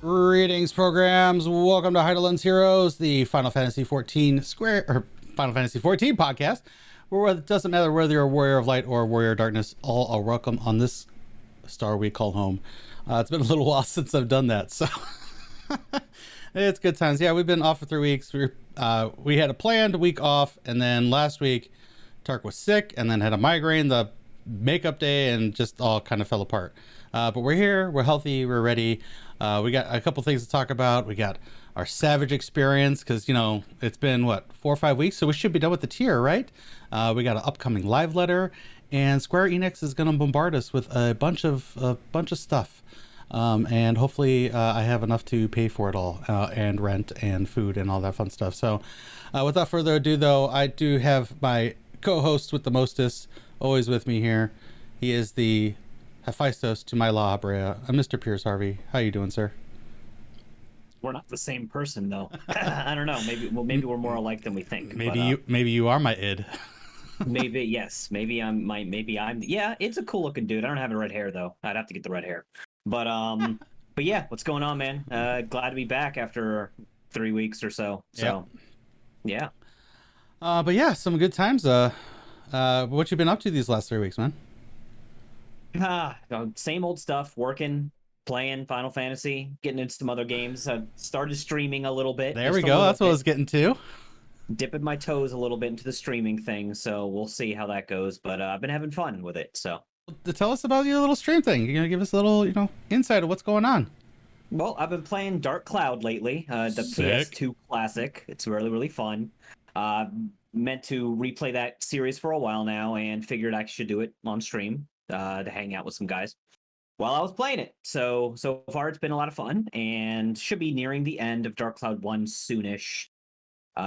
Greetings, programs. Welcome to Hydaelyn's Heroes, the Final Fantasy 14 Final Fantasy 14 podcast, where it doesn't matter whether you're a warrior of light or a warrior of darkness, all are welcome on this star we call home. It's been a little while since I've done that, so it's good times. Yeah, we've been off for 3 weeks. We had a planned week off, and then last week, Tark was sick, and then had a migraine the makeup day, and just all kind of fell apart. But we're here, we're healthy, we're ready. We got a couple things to talk about. We got our Savage experience, because, you know, it's been, 4 or 5 weeks, so we should be done with the tier, right? We got an upcoming live letter, and Square Enix is going to bombard us with a bunch of stuff. And hopefully I have enough to pay for it all, and rent and food and all that fun stuff. So without further ado, though, I do have my co-host with the mostest always with me here. He is the Hephaestus to my La Habrea, Mr. Piers Harvey. How you doing, sir? We're not the same person, though. I don't know. Maybe we're more alike than we think. Maybe you are my id. Maybe yes. Maybe I'm. Yeah, it's a cool looking dude. I don't have the red hair though. I'd have to get the red hair. But yeah. What's going on, man? Glad to be back after 3 weeks or so. So, yeah. But yeah, some good times. What you been up to these last 3 weeks, man? Same old stuff. Working, playing Final Fantasy, getting into some other games. I started streaming a little bit. There we go. That's what I was getting to. Dipping my toes a little bit into the streaming thing, so we'll see how that goes. But I've been having fun with it. So, tell us about your little stream thing. You're gonna give us a little, insight of what's going on. Well, I've been playing Dark Cloud lately, the Sick. PS2 classic. It's really fun. Meant to replay that series for a while now, and figured I should do it on stream to hang out with some guys while I was playing it. So far it's been a lot of fun, and should be nearing the end of Dark Cloud 1 soonish,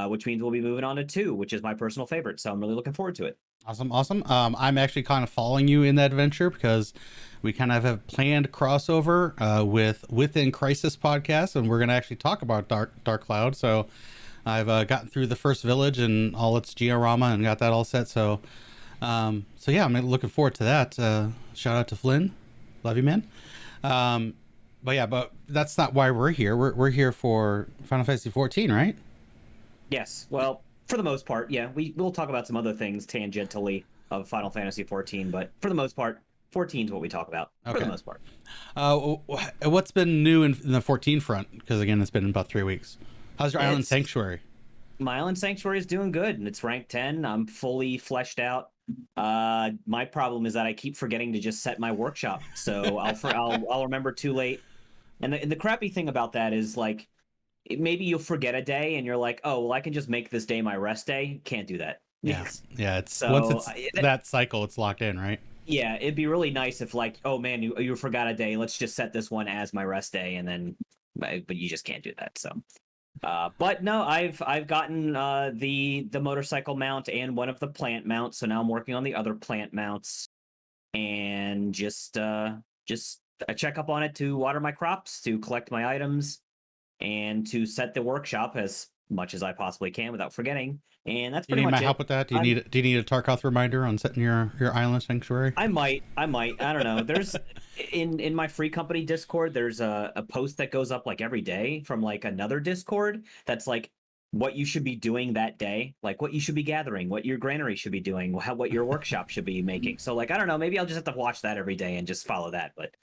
which means we'll be moving on to 2, which is my personal favorite. So I'm really looking forward to it. Awesome. I'm actually kind of following you in that adventure because we kind of have planned crossover with Within Crisis podcast, and we're going to actually talk about Dark Cloud. So I've gotten through the first village and all its georama and got that all set. So yeah, I'm looking forward to that. Shout out to Flynn, love you, man. But that's not why we're here. We're here for Final Fantasy 14, right? Yes. Well, for the most part, yeah. We'll talk about some other things tangentially of Final Fantasy 14, but for the most part, 14 is what we talk about. Okay. For the most part. What's been new in the 14 front? Because again, it's been about 3 weeks. How's your Island Sanctuary? My Island Sanctuary is doing good, and it's ranked 10. I'm fully fleshed out. My problem is that I keep forgetting to just set my workshop, so I'll remember too late. And the crappy thing about that is, like, maybe you'll forget a day, and you're like, oh, well, I can just make this day my rest day. Can't do that. Yeah. It's once it's that cycle, it's locked in, right? Yeah, it'd be really nice if, like, oh man, you forgot a day. Let's just set this one as my rest day, and then, but you just can't do that. So. But no, I've gotten the motorcycle mount and one of the plant mounts, so now I'm working on the other plant mounts, and just I check up on it to water my crops, to collect my items, and to set the workshop as much as I possibly can without forgetting. And that's pretty much it. You need my help with that? Do you need a Tarkoth reminder on setting your Island Sanctuary? I might. I don't know. There's in my free company Discord, there's a post that goes up like every day from like another Discord that's like what you should be doing that day, like what you should be gathering, what your granary should be doing, what your workshop should be making. So like I don't know, maybe I'll just have to watch that every day and just follow that, but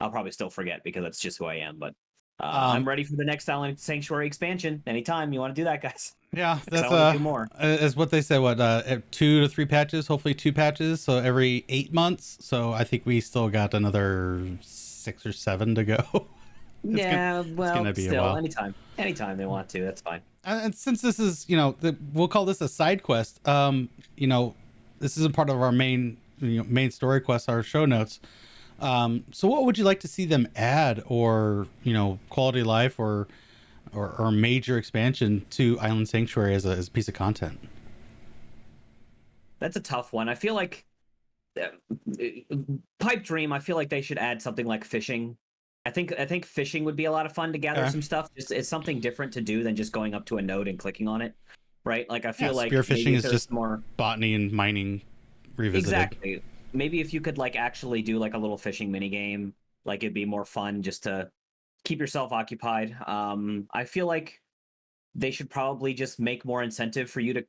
I'll probably still forget because that's just who I am. But I'm ready for the next Island Sanctuary expansion. Anytime you want to do that, guys. Yeah, that's do more. Is what they said. 2 to 3 patches, hopefully 2 patches. So every 8 months. So I think we still got another 6 or 7 to go. It's gonna be still a while. Anytime they want to, that's fine. And since this is, we'll call this a side quest. This isn't part of our main story quest, our show notes. So what would you like to see them add, or quality of life, or major expansion to Island Sanctuary as a piece of content? That's a tough one. I feel like Pipe Dream, I feel like they should add something like fishing. I think fishing would be a lot of fun to gather some stuff. It's something different to do than just going up to a node and clicking on it, right? Like I feel like spearfishing is just more botany and mining revisited. Exactly. Maybe if you could like actually do like a little fishing mini game, like it'd be more fun just to keep yourself occupied. I feel like they should probably just make more incentive for you to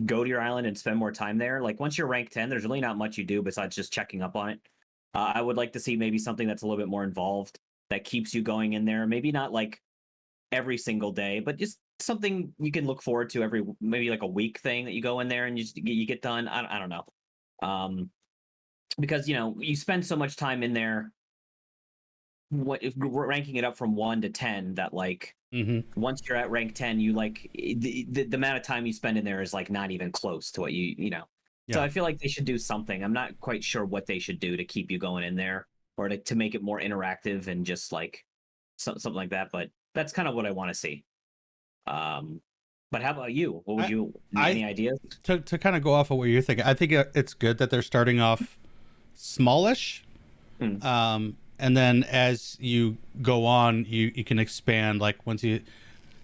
go to your island and spend more time there. Like once you're rank 10, there's really not much you do besides just checking up on it. I would like to see maybe something that's a little bit more involved that keeps you going in there. Maybe not like every single day, but just something you can look forward to every, maybe like a week thing that you go in there and you get done. I don't know. Because, you know, you spend so much time in there, what if we're ranking it up from 1 to 10, that like once you're at rank 10, you like the amount of time you spend in there is like not even close to what you know. Yeah. So I feel like they should do something. I'm not quite sure what they should do to keep you going in there, or to make it more interactive and just like something like that. But that's kind of what I want to see. But how about you? What would you, any ideas? To kind of go off of what you're thinking, I think it's good that they're starting off smallish. And then as you go on, you can expand. Like once you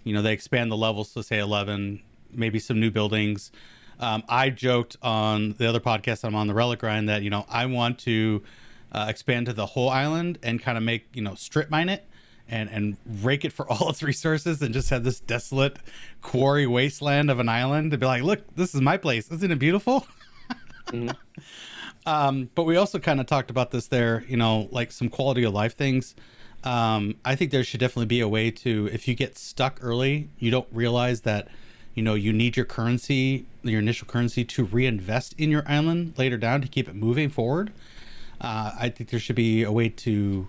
know, they expand the levels to say 11, maybe some new buildings. I joked on the other podcast I'm on, the Relic Grind, that, you know, I want to expand to the whole island and kind of make, you know, strip mine it and rake it for all its resources and just have this desolate quarry wasteland of an island to be like, look, this is my place. Isn't it beautiful? But we also kind of talked about this there, you know, like some quality of life things. I think there should definitely be a way to, if you get stuck early, you don't realize that, you know, you need your currency, your initial currency, to reinvest in your island later down to keep it moving forward. I think there should be a way to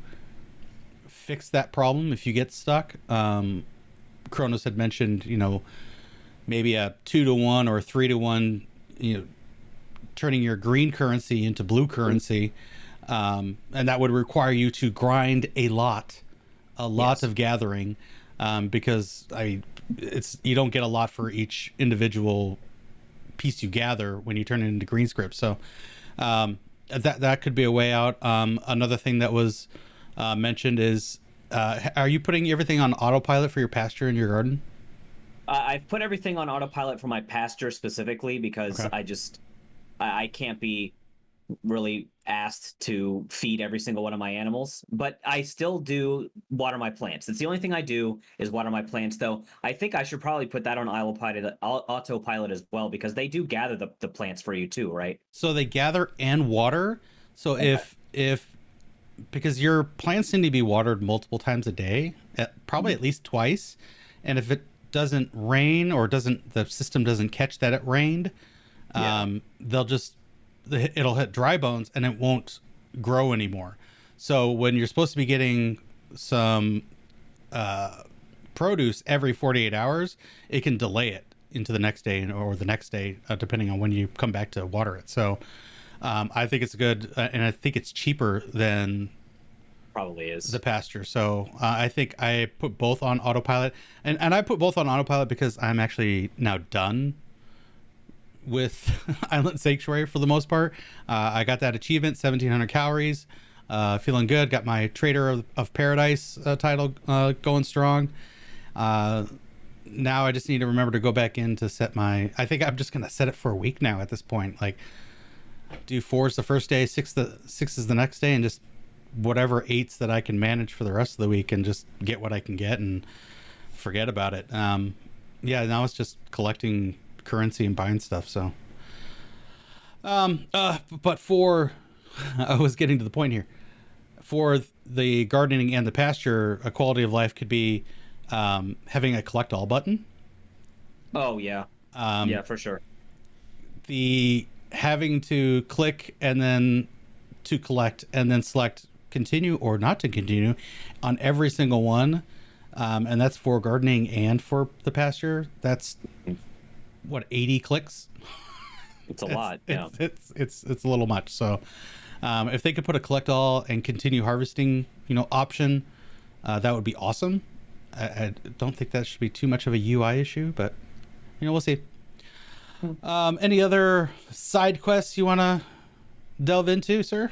fix that problem if you get stuck. Kronos had mentioned, you know, maybe a 2-to-1 or a 3-to-1, you know, turning your green currency into blue currency, and that would require you to grind a lot of gathering, because you don't get a lot for each individual piece you gather when you turn it into green script. So that could be a way out. Another thing that was mentioned is, are you putting everything on autopilot for your pasture and your garden? I've put everything on autopilot for my pasture specifically because Okay. I can't be really asked to feed every single one of my animals, but I still do water my plants. It's the only thing I do is water my plants, though. I think I should probably put that on autopilot as well, because they do gather the plants for you too, right? So they gather and water. So if because your plants need to be watered multiple times a day, probably at least twice, and if it doesn't rain or the system doesn't catch that it rained, it'll hit dry bones and it won't grow anymore. So when you're supposed to be getting some produce every 48 hours, it can delay it into the next day or the next day, depending on when you come back to water it. So I think it's good, and I think it's cheaper than probably is the pasture. So I think I put both on autopilot, and I put both on autopilot because I'm actually now done with Island Sanctuary for the most part. I got that achievement, 1,700 calories. Feeling good. Got my Trader of Paradise title going strong. Now I just need to remember to go back in to set my... I think I'm just going to set it for a week now at this point. Like, do 4 is the first day, 6 is the next day, and just whatever 8s that I can manage for the rest of the week and just get what I can get and forget about it. Now it's just collecting currency and buying stuff. So but for I was getting to the point here. For the gardening and the pasture, a quality of life could be having a collect all button. Oh yeah. Yeah, for sure. The having to click and then to collect and then select continue or not to continue on every single one, and that's for gardening and for the pasture. That's what, 80 clicks. It's a lot. Yeah, it's a little much. So if they could put a collect all and continue harvesting, you know, option, that would be awesome. I don't think that should be too much of a UI issue, but you know, we'll see. Any other side quests you want to delve into, sir?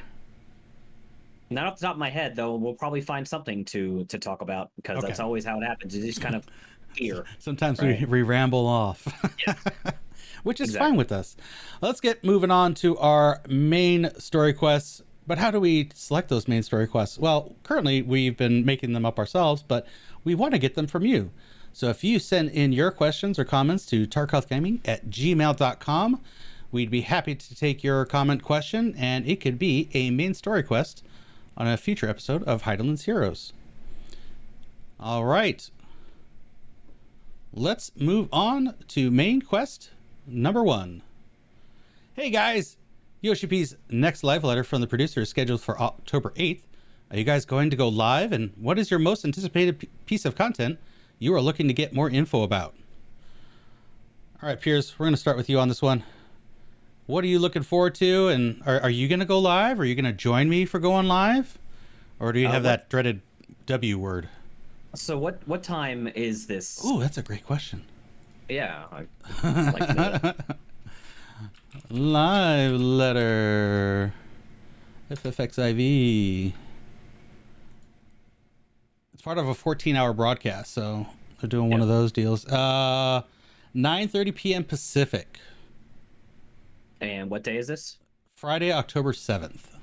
Not off the top of my head, though. We'll probably find something to talk about, because that's always how it happens. It's just kind of here. Sometimes we ramble off. Yes. Which is fine with us. Let's get moving on to our main story quests. But how do we select those main story quests? Well, currently we've been making them up ourselves, but we want to get them from you. So if you send in your questions or comments to tarkothgaming@gmail.com, we'd be happy to take your comment question, and it could be a main story quest on a future episode of Hydaelyn's Heroes. All right. Let's move on to main quest number 1. Hey guys, Yoshi P's next live letter from the producer is scheduled for October 8th. Are you guys going to go live? And what is your most anticipated piece of content you are looking to get more info about? All right, Piers, we're going to start with you on this one. What are you looking forward to? And are you going to go live? Are you going to join me for going live? Or do you have that dreaded W word? So what time is this? Oh, that's a great question. Yeah. I'd like to know that. Live letter. FFXIV. It's part of a 14-hour broadcast, so they're doing one of those deals. 9:30 p.m. Pacific. And what day is this? Friday, October 7th.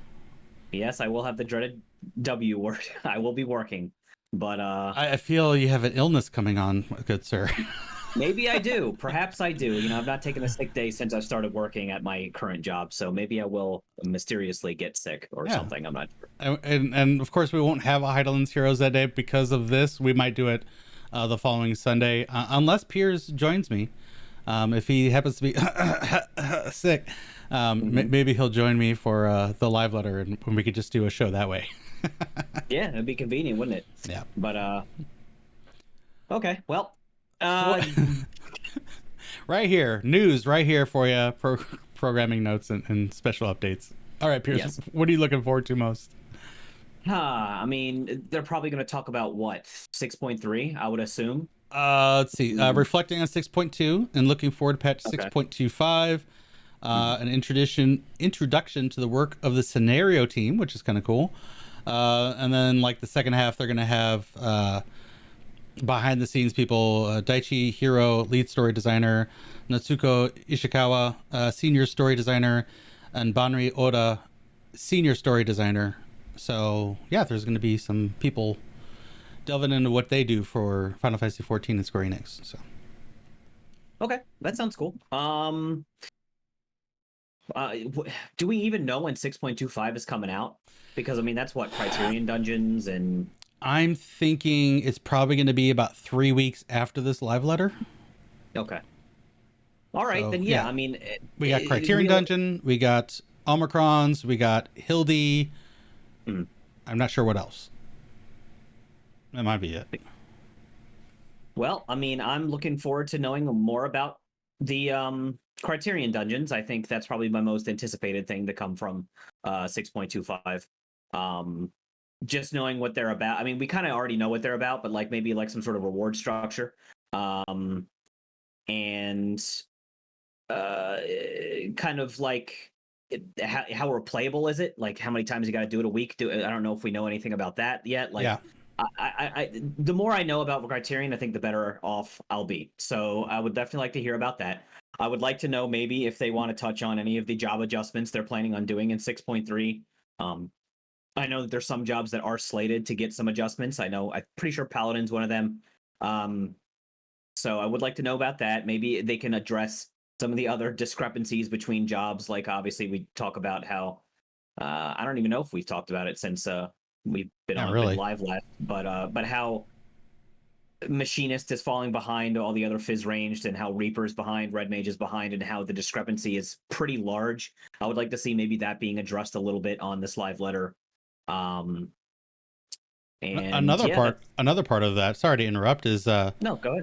Yes, I will have the dreaded W word. I will be working, but I feel you have an illness coming on, good sir. maybe I do. Perhaps I do. You know, I've not taken a sick day since I started working at my current job, so maybe I will mysteriously get sick or something. I'm not sure. And of course, we won't have a Hydaelyn's Heroes that day because of this. We might do it the following Sunday, unless Piers joins me. If he happens to be sick, maybe he'll join me for the live letter, and we could just do a show that way. Yeah, it'd be convenient, wouldn't it? Yeah. But okay, well. Right here, news right here for you, programming notes and special updates. All right, Piers, Yes. What are you looking forward to most? I mean, they're probably going to talk about what 6.3, I would assume. Let's see. Reflecting on 6.2 and looking forward to patch 6.25. An introduction to the work of the scenario team, which is kind of cool. And then, like the second half, they're going to have behind the scenes people: Daichi Hiro, lead story designer; Natsuko Ishikawa, senior story designer; and Banri Oda, senior story designer. So yeah, there's going to be some people delving into what they do for Final Fantasy 14 and Square Enix. So Okay, that sounds cool. Do we even know when 6.25 is coming out? Because I mean, that's what Criterion Dungeons and. I'm thinking it's probably going to be about 3 weeks after this live letter. Okay. All right, So, then yeah. I mean, We got Criterion Dungeon, we got Omicrons, we got Hildy. I'm not sure what else. That might be it. Well, I mean, I'm looking forward to knowing more about the Criterion Dungeons. I think that's probably my most anticipated thing to come from 6.25. Just knowing what they're about. I mean, we kind of already know what they're about, but like maybe like some sort of reward structure. And kind of like how replayable is it? Like how many times you got to do it a week? I don't know if we know anything about that yet. Like, Yeah. I the more I know about Criterion, I think the better off I'll be. So I would definitely like to hear about that. I would like to know maybe if they want to touch on any of the job adjustments they're planning on doing in 6.3. I know that there's some jobs that are slated to get some adjustments. I'm pretty sure Paladin's one of them. So I would like to know about that. Maybe they can address some of the other discrepancies between jobs. Like obviously we talk about how I don't even know if we've talked about it since we've been Not on really. live last, but how Machinist is falling behind all the other Fizz ranged, and how Reaper's behind, Red Mage is behind, and how the discrepancy is pretty large. I would like to see maybe that being addressed a little bit on this live letter. And Another part of that, sorry to interrupt, is no, go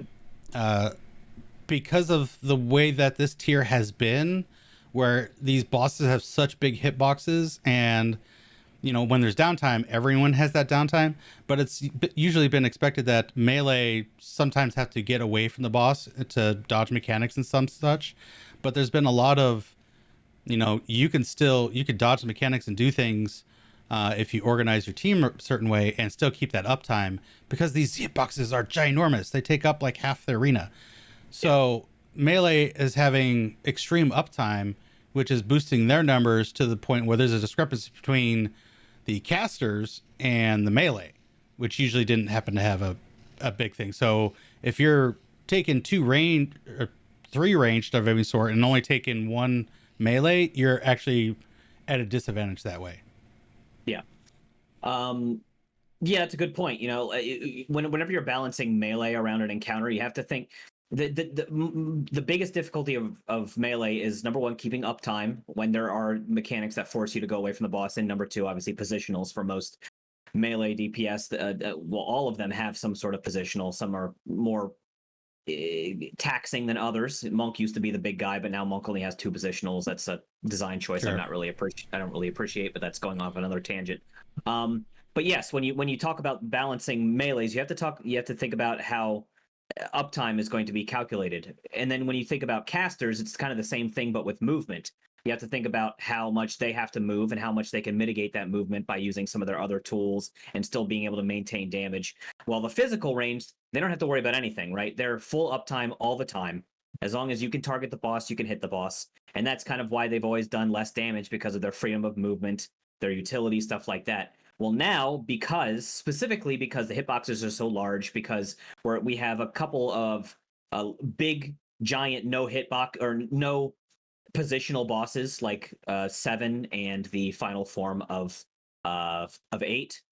ahead. Because of the way that this tier has been, where these bosses have such big hitboxes, and you know, when there's downtime, everyone has that downtime, but it's usually been expected that melee sometimes have to get away from the boss to dodge mechanics and some such. But there's been a lot of, you know, you could dodge the mechanics and do things if you organize your team a certain way and still keep that uptime, because these hitboxes are ginormous. They take up like half the arena. So melee is having extreme uptime, which is boosting their numbers to the point where there's a discrepancy between the casters and the melee, which usually didn't happen to have a big thing. So if you're taking 2 range or 3 ranged of any sort and only taking 1 melee, you're actually at a disadvantage that way. Yeah. Yeah, it's a good point. Whenever you're balancing melee around an encounter, you have to think the biggest difficulty of melee is, number one, keeping uptime when there are mechanics that force you to go away from the boss, and number two, obviously positionals for most melee DPS. Well, all of them have some sort of positional. Some are more taxing than others. Monk used to be the big guy, but now Monk only has 2 positionals. That's a design choice Sure. I don't really appreciate, but that's going off another tangent. But yes, when you talk about balancing melees, you have to think about how uptime is going to be calculated. And then when you think about casters, it's kind of the same thing, but with movement. You have to think about how much they have to move and how much they can mitigate that movement by using some of their other tools and still being able to maintain damage. While the physical range, they don't have to worry about anything, right? They're full uptime all the time. As long as you can target the boss, you can hit the boss. And that's kind of why they've always done less damage, because of their freedom of movement, their utility, stuff like that. Well, now, specifically because the hitboxes are so large, because we have a couple of big, giant no hitbox or no positional bosses like 7 and the final form of 8.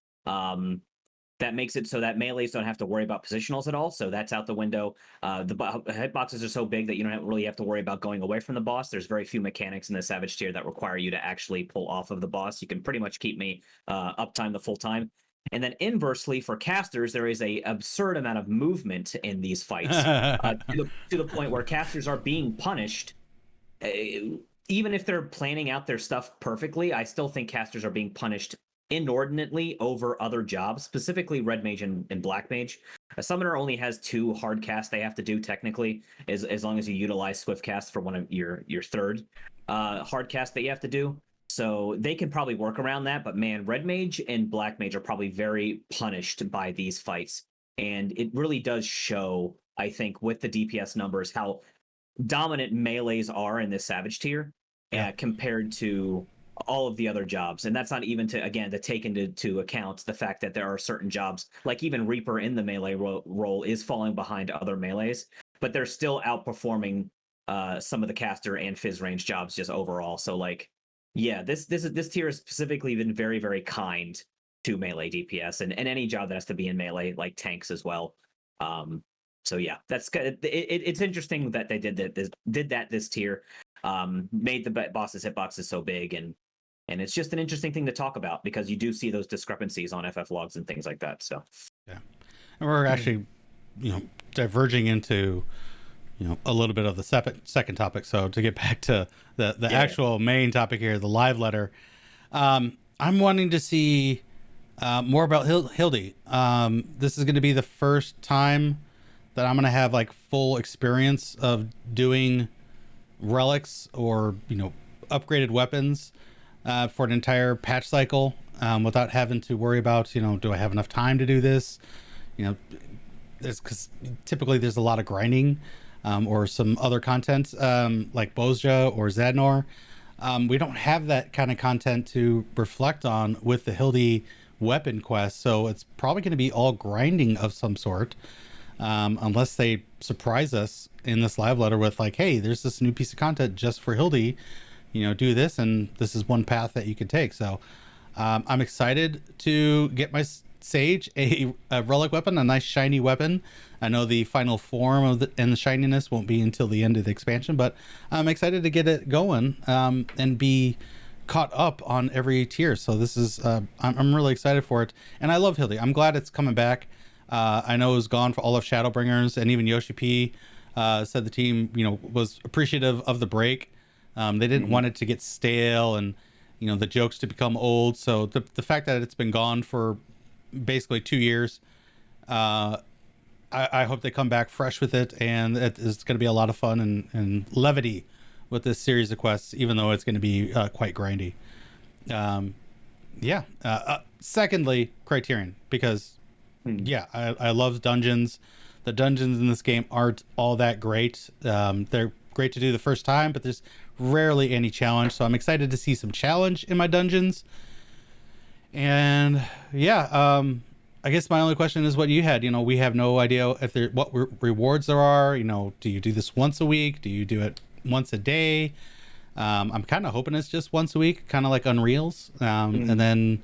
That makes it so that melees don't have to worry about positionals at all. So that's out the window. The hitboxes are so big that you don't really have to worry about going away from the boss. There's very few mechanics in the Savage tier that require you to actually pull off of the boss. You can pretty much keep me uptime the full time. And then inversely, for casters, there is a absurd amount of movement in these fights to the point where casters are being punished. Even if they're planning out their stuff perfectly, I still think casters are being punished inordinately over other jobs, specifically red mage and black mage. A summoner only has 2 hard casts they have to do technically, as long as you utilize swift cast for one of your third hard cast that you have to do. So they can probably work around that, but man, red mage and black mage are probably very punished by these fights. And it really does show, I think, with the DPS numbers, how dominant melees are in this Savage tier compared to all of the other jobs. And that's not even to take into account the fact that there are certain jobs, like even Reaper in the melee role is falling behind other melees, but they're still outperforming some of the caster and fizz range jobs just overall. So like, yeah, this tier has specifically been very, very kind to melee DPS and any job that has to be in melee, like tanks as well. So yeah, that's it's interesting that they did that this tier, made the boss's hitboxes so big, and it's just an interesting thing to talk about because you do see those discrepancies on FF logs and things like that. So yeah, and we're actually, diverging into, a little bit of the second topic. So to get back to the actual main topic here, the live letter, I'm wanting to see more about Hildy. This is going to be the first time that I'm going to have like full experience of doing relics or, upgraded weapons for an entire patch cycle without having to worry about, do I have enough time to do this? Because typically there's a lot of grinding or some other content like Bozja or Zadnor. We don't have that kind of content to reflect on with the Hildy weapon quest, so it's probably going to be all grinding of some sort, unless they surprise us in this live letter with like, hey, there's this new piece of content just for Hildy, do this, and this is one path that you could take. So I'm excited to get my Sage a relic weapon, a nice shiny weapon. I know the final form of and the shininess won't be until the end of the expansion, but I'm excited to get it going and be caught up on every tier. So this is I'm really excited for it, and I love Hildy. I'm glad it's coming back. I know it was gone for all of Shadowbringers, and even Yoshi P said the team was appreciative of the break. They didn't want it to get stale and the jokes to become old. So the fact that it's been gone for basically 2 years, I hope they come back fresh with it, and it's going to be a lot of fun and levity with this series of quests, even though it's going to be quite grindy. Secondly, Criterion, because I love dungeons. The dungeons in this game aren't all that great. They're great to do the first time, but there's rarely any challenge. So I'm excited to see some challenge in my dungeons. And yeah, I guess my only question is what you had. You know, we have no idea if there what rewards there are. You know, do you do this once a week? Do you do it once a day? I'm kind of hoping it's just once a week, kind of like Unreal's. And then,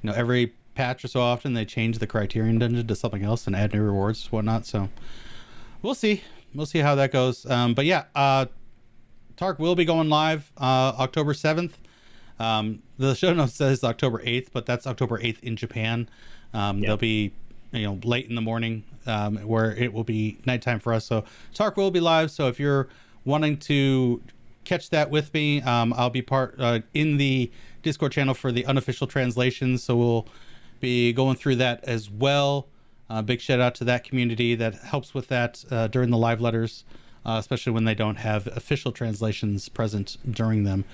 you know, every patch or so often they change the Criterion dungeon to something else and add new rewards and whatnot. So we'll see. We'll see how that goes. But yeah, Tark will be going live October 7th. The show notes says October 8th, but that's October 8th in Japan. They'll be, you know, late in the morning, where it will be nighttime for us. So Tark will be live. So if you're wanting to catch that with me, I'll be part in the Discord channel for the unofficial translations. So we'll be going through that as well. Big shout out to that community that helps with that during the live letters, especially when they don't have official translations present during them.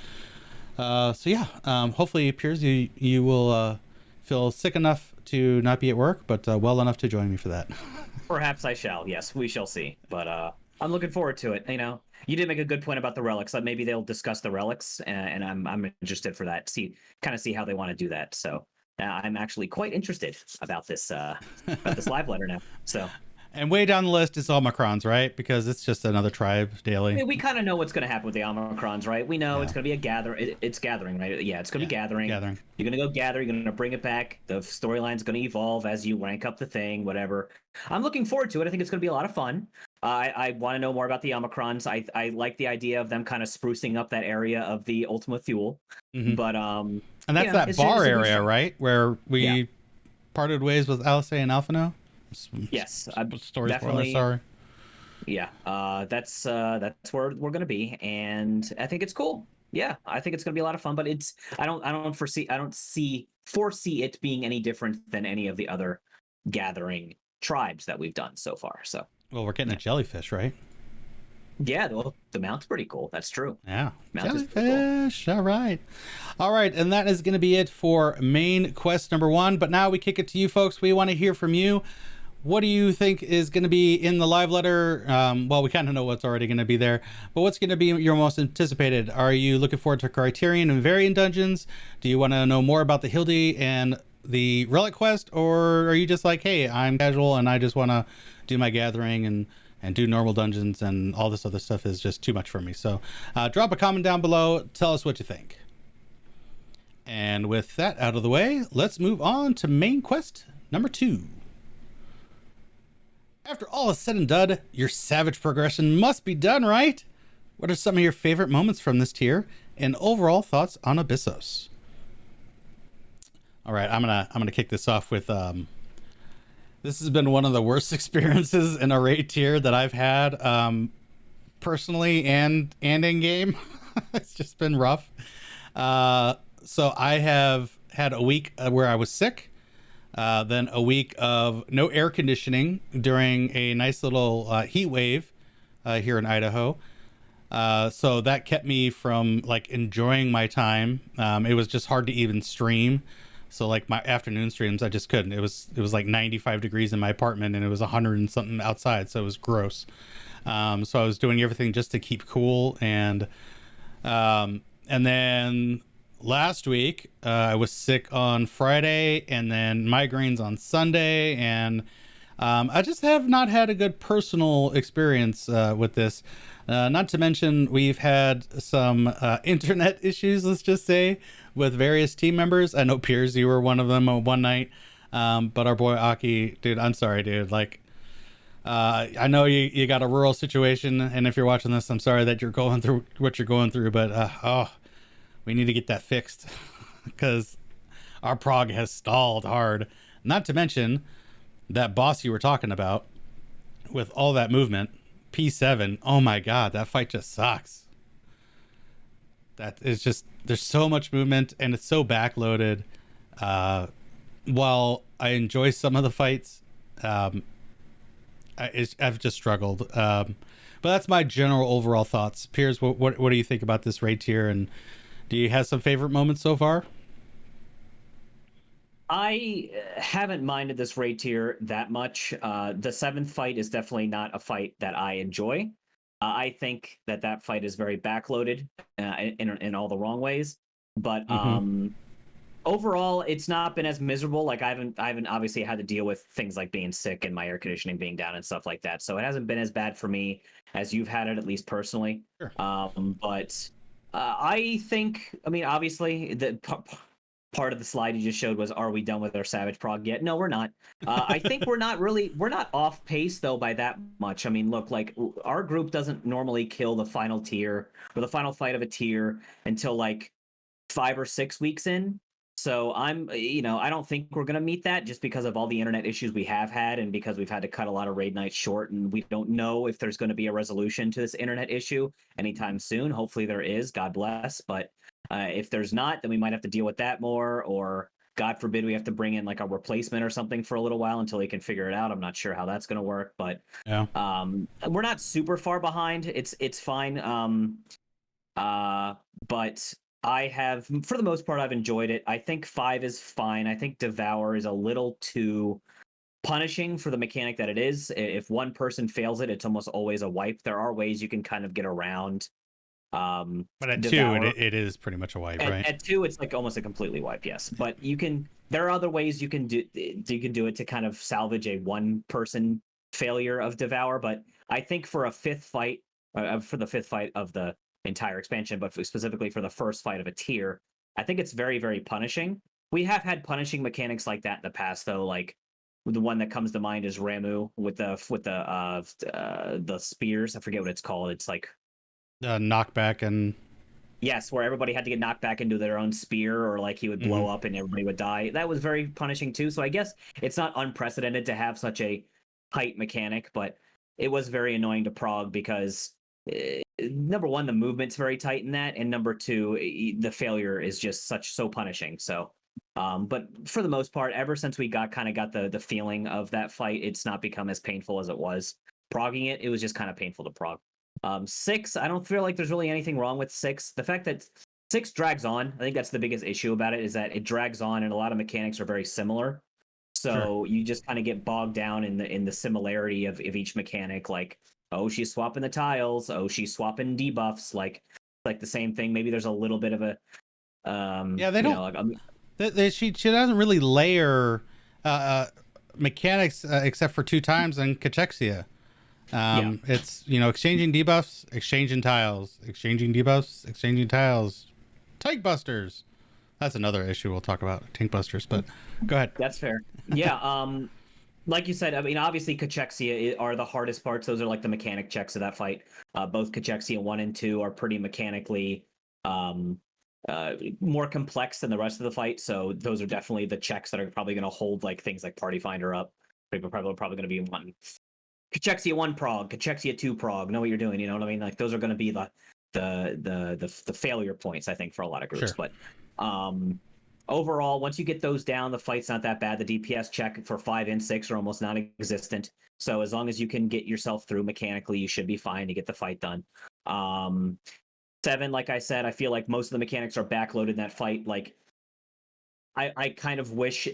So yeah, hopefully, Piers, you will feel sick enough to not be at work, but well enough to join me for that. Perhaps I shall. Yes, we shall see. But I'm looking forward to it. You know, you did make a good point about the relics. Like maybe they'll discuss the relics, and I'm interested for that. See how they want to do that. So I'm actually quite interested about this live letter now. So. And way down the list is Omicrons, right? Because it's just another tribe daily. I mean, we kind of know what's going to happen with the Omicrons, right? We know it's going to be a it's gathering, right? Yeah, it's going to be gathering. You're going to go gather. You're going to bring it back. The storyline's going to evolve as you rank up the thing, whatever. I'm looking forward to it. I think it's going to be a lot of fun. I want to know more about the Omicrons. I like the idea of them kind of sprucing up that area of the Ultima Thule. But and that's that bar area, right? Where we parted ways with Alice and Alphino. Yes, story definitely. Sorry. Yeah, that's where we're gonna be, and I think it's cool. Yeah, I think it's gonna be a lot of fun. But I don't foresee it being any different than any of the other gathering tribes that we've done so far. So well, we're getting a jellyfish, right? Yeah, the mount's pretty cool. That's true. Yeah, Mount jellyfish. Cool. All right, and that is going to be it for main quest number 1. But now we kick it to you folks. We want to hear from you. What do you think is going to be in the live letter? Well, we kind of know what's already going to be there, but what's going to be your most anticipated? Are you looking forward to Criterion and variant dungeons? Do you want to know more about the Hildy and the relic quest, or are you just like, hey, I'm casual and I just want to do my gathering and do normal dungeons, and all this other stuff is just too much for me? So drop a comment down below. Tell us what you think. And with that out of the way, let's move on to main quest number 2. After all is said and done, your savage progression must be done, right? What are some of your favorite moments from this tier, and overall thoughts on Abyssos? All right, I'm gonna kick this off with this has been one of the worst experiences in a raid tier that I've had, personally and in game. It's just been rough. So I have had a week where I was sick. Then a week of no air conditioning during a nice little heat wave here in Idaho. So that kept me from like enjoying my time. It was just hard to even stream. So like my afternoon streams, I just couldn't. It was like 95 degrees in my apartment and it was 100 and something outside. So it was gross. So I was doing everything just to keep cool. And then last week, I was sick on Friday and then migraines on Sunday. And I just have not had a good personal experience with this. Not to mention, we've had some internet issues, let's just say, with various team members. I know, Piers, you were one of them one night. But our boy Aki, dude, I'm sorry, dude. Like, I know you got a rural situation. And if you're watching this, I'm sorry that you're going through what you're going through. But, we need to get that fixed because our prog has stalled hard. Not to mention that boss you were talking about with all that movement, P7. Oh my God, that fight just sucks. That is just, there's so much movement and it's so backloaded. While I enjoy some of the fights, I've just struggled. But that's my general overall thoughts. Piers, what do you think about this raid tier, and do you have some favorite moments so far? I haven't minded this raid tier that much. The 7th fight is definitely not a fight that I enjoy. I think that fight is very backloaded in all the wrong ways. But overall, it's not been as miserable. Like I haven't obviously had to deal with things like being sick and my air conditioning being down and stuff like that. So it hasn't been as bad for me as you've had it, at least personally. Sure. But I think, I mean, obviously the part of the slide you just showed was, are we done with our Savage prog yet? No, we're not. I think we're not off pace though by that much. I mean, look, like our group doesn't normally kill the final tier or the final fight of a tier until like 5 or 6 weeks in. So I don't think we're going to meet that just because of all the internet issues we have had and because we've had to cut a lot of raid nights short, and we don't know if there's going to be a resolution to this internet issue anytime soon. Hopefully there is, God bless. But if there's not, then we might have to deal with that more, or God forbid we have to bring in like a replacement or something for a little while until they can figure it out. I'm not sure how that's going to work, but Yeah. we're not super far behind. It's fine. But I have, for the most part, I've enjoyed it. I think 5 is fine. I think Devour is a little too punishing for the mechanic that it is. If one person fails it, it's almost always a wipe. There are ways you can kind of get around But at Devour. 2, it is pretty much a wipe, right? At 2, it's like almost a completely wipe, yes. But there are other ways you can do it to kind of salvage a one-person failure of Devour. But I think for a fifth fight, for the fifth fight of the entire expansion, but specifically for the first fight of a tier, I think it's very, very punishing. We have had punishing mechanics like that in the past, though. Like the one that comes to mind is Ramu with the spears. I forget what it's called. It's like Knockback and yes, where everybody had to get knocked back into their own spear, or like he would blow up and everybody would die. That was very punishing too. So I guess it's not unprecedented to have such a tight mechanic, but it was very annoying to prog because number one, the movement's very tight in that, and number two, the failure is just so punishing. So, but for the most part, ever since we got the feeling of that fight, it's not become as painful as it was. Progging it was just kind of painful to prog. 6, I don't feel like there's really anything wrong with 6. The fact that 6 drags on, I think that's the biggest issue about it, is that it drags on and a lot of mechanics are very similar. So you just kind of get bogged down in the similarity of each mechanic. Like, oh, she's swapping the tiles. Oh, she's swapping debuffs. Like the same thing. Maybe there's a little bit of a they don't. She doesn't really layer mechanics except for 2 times in Cachexia. It's exchanging debuffs, exchanging tiles, exchanging debuffs, exchanging tiles. Tank busters. That's another issue we'll talk about, tank busters. But go ahead. That's fair. Yeah. Like you said, I mean, obviously Cachexia are the hardest parts. Those are like the mechanic checks of that fight. Both Cachexia 1 and 2 are pretty mechanically more complex than the rest of the fight. So those are definitely the checks that are probably going to hold like things like Party Finder up. People are probably going to be wanting Cachexia 1 prog, Cachexia 2 prog. Know what you're doing. You know what I mean? Like those are going to be the failure points, I think, for a lot of groups. Sure. But overall, once you get those down, the fight's not that bad. The DPS check for 5 and 6 are almost non-existent. So as long as you can get yourself through mechanically, you should be fine to get the fight done. 7, like I said, I feel like most of the mechanics are backloaded in that fight. Like, I kind of wish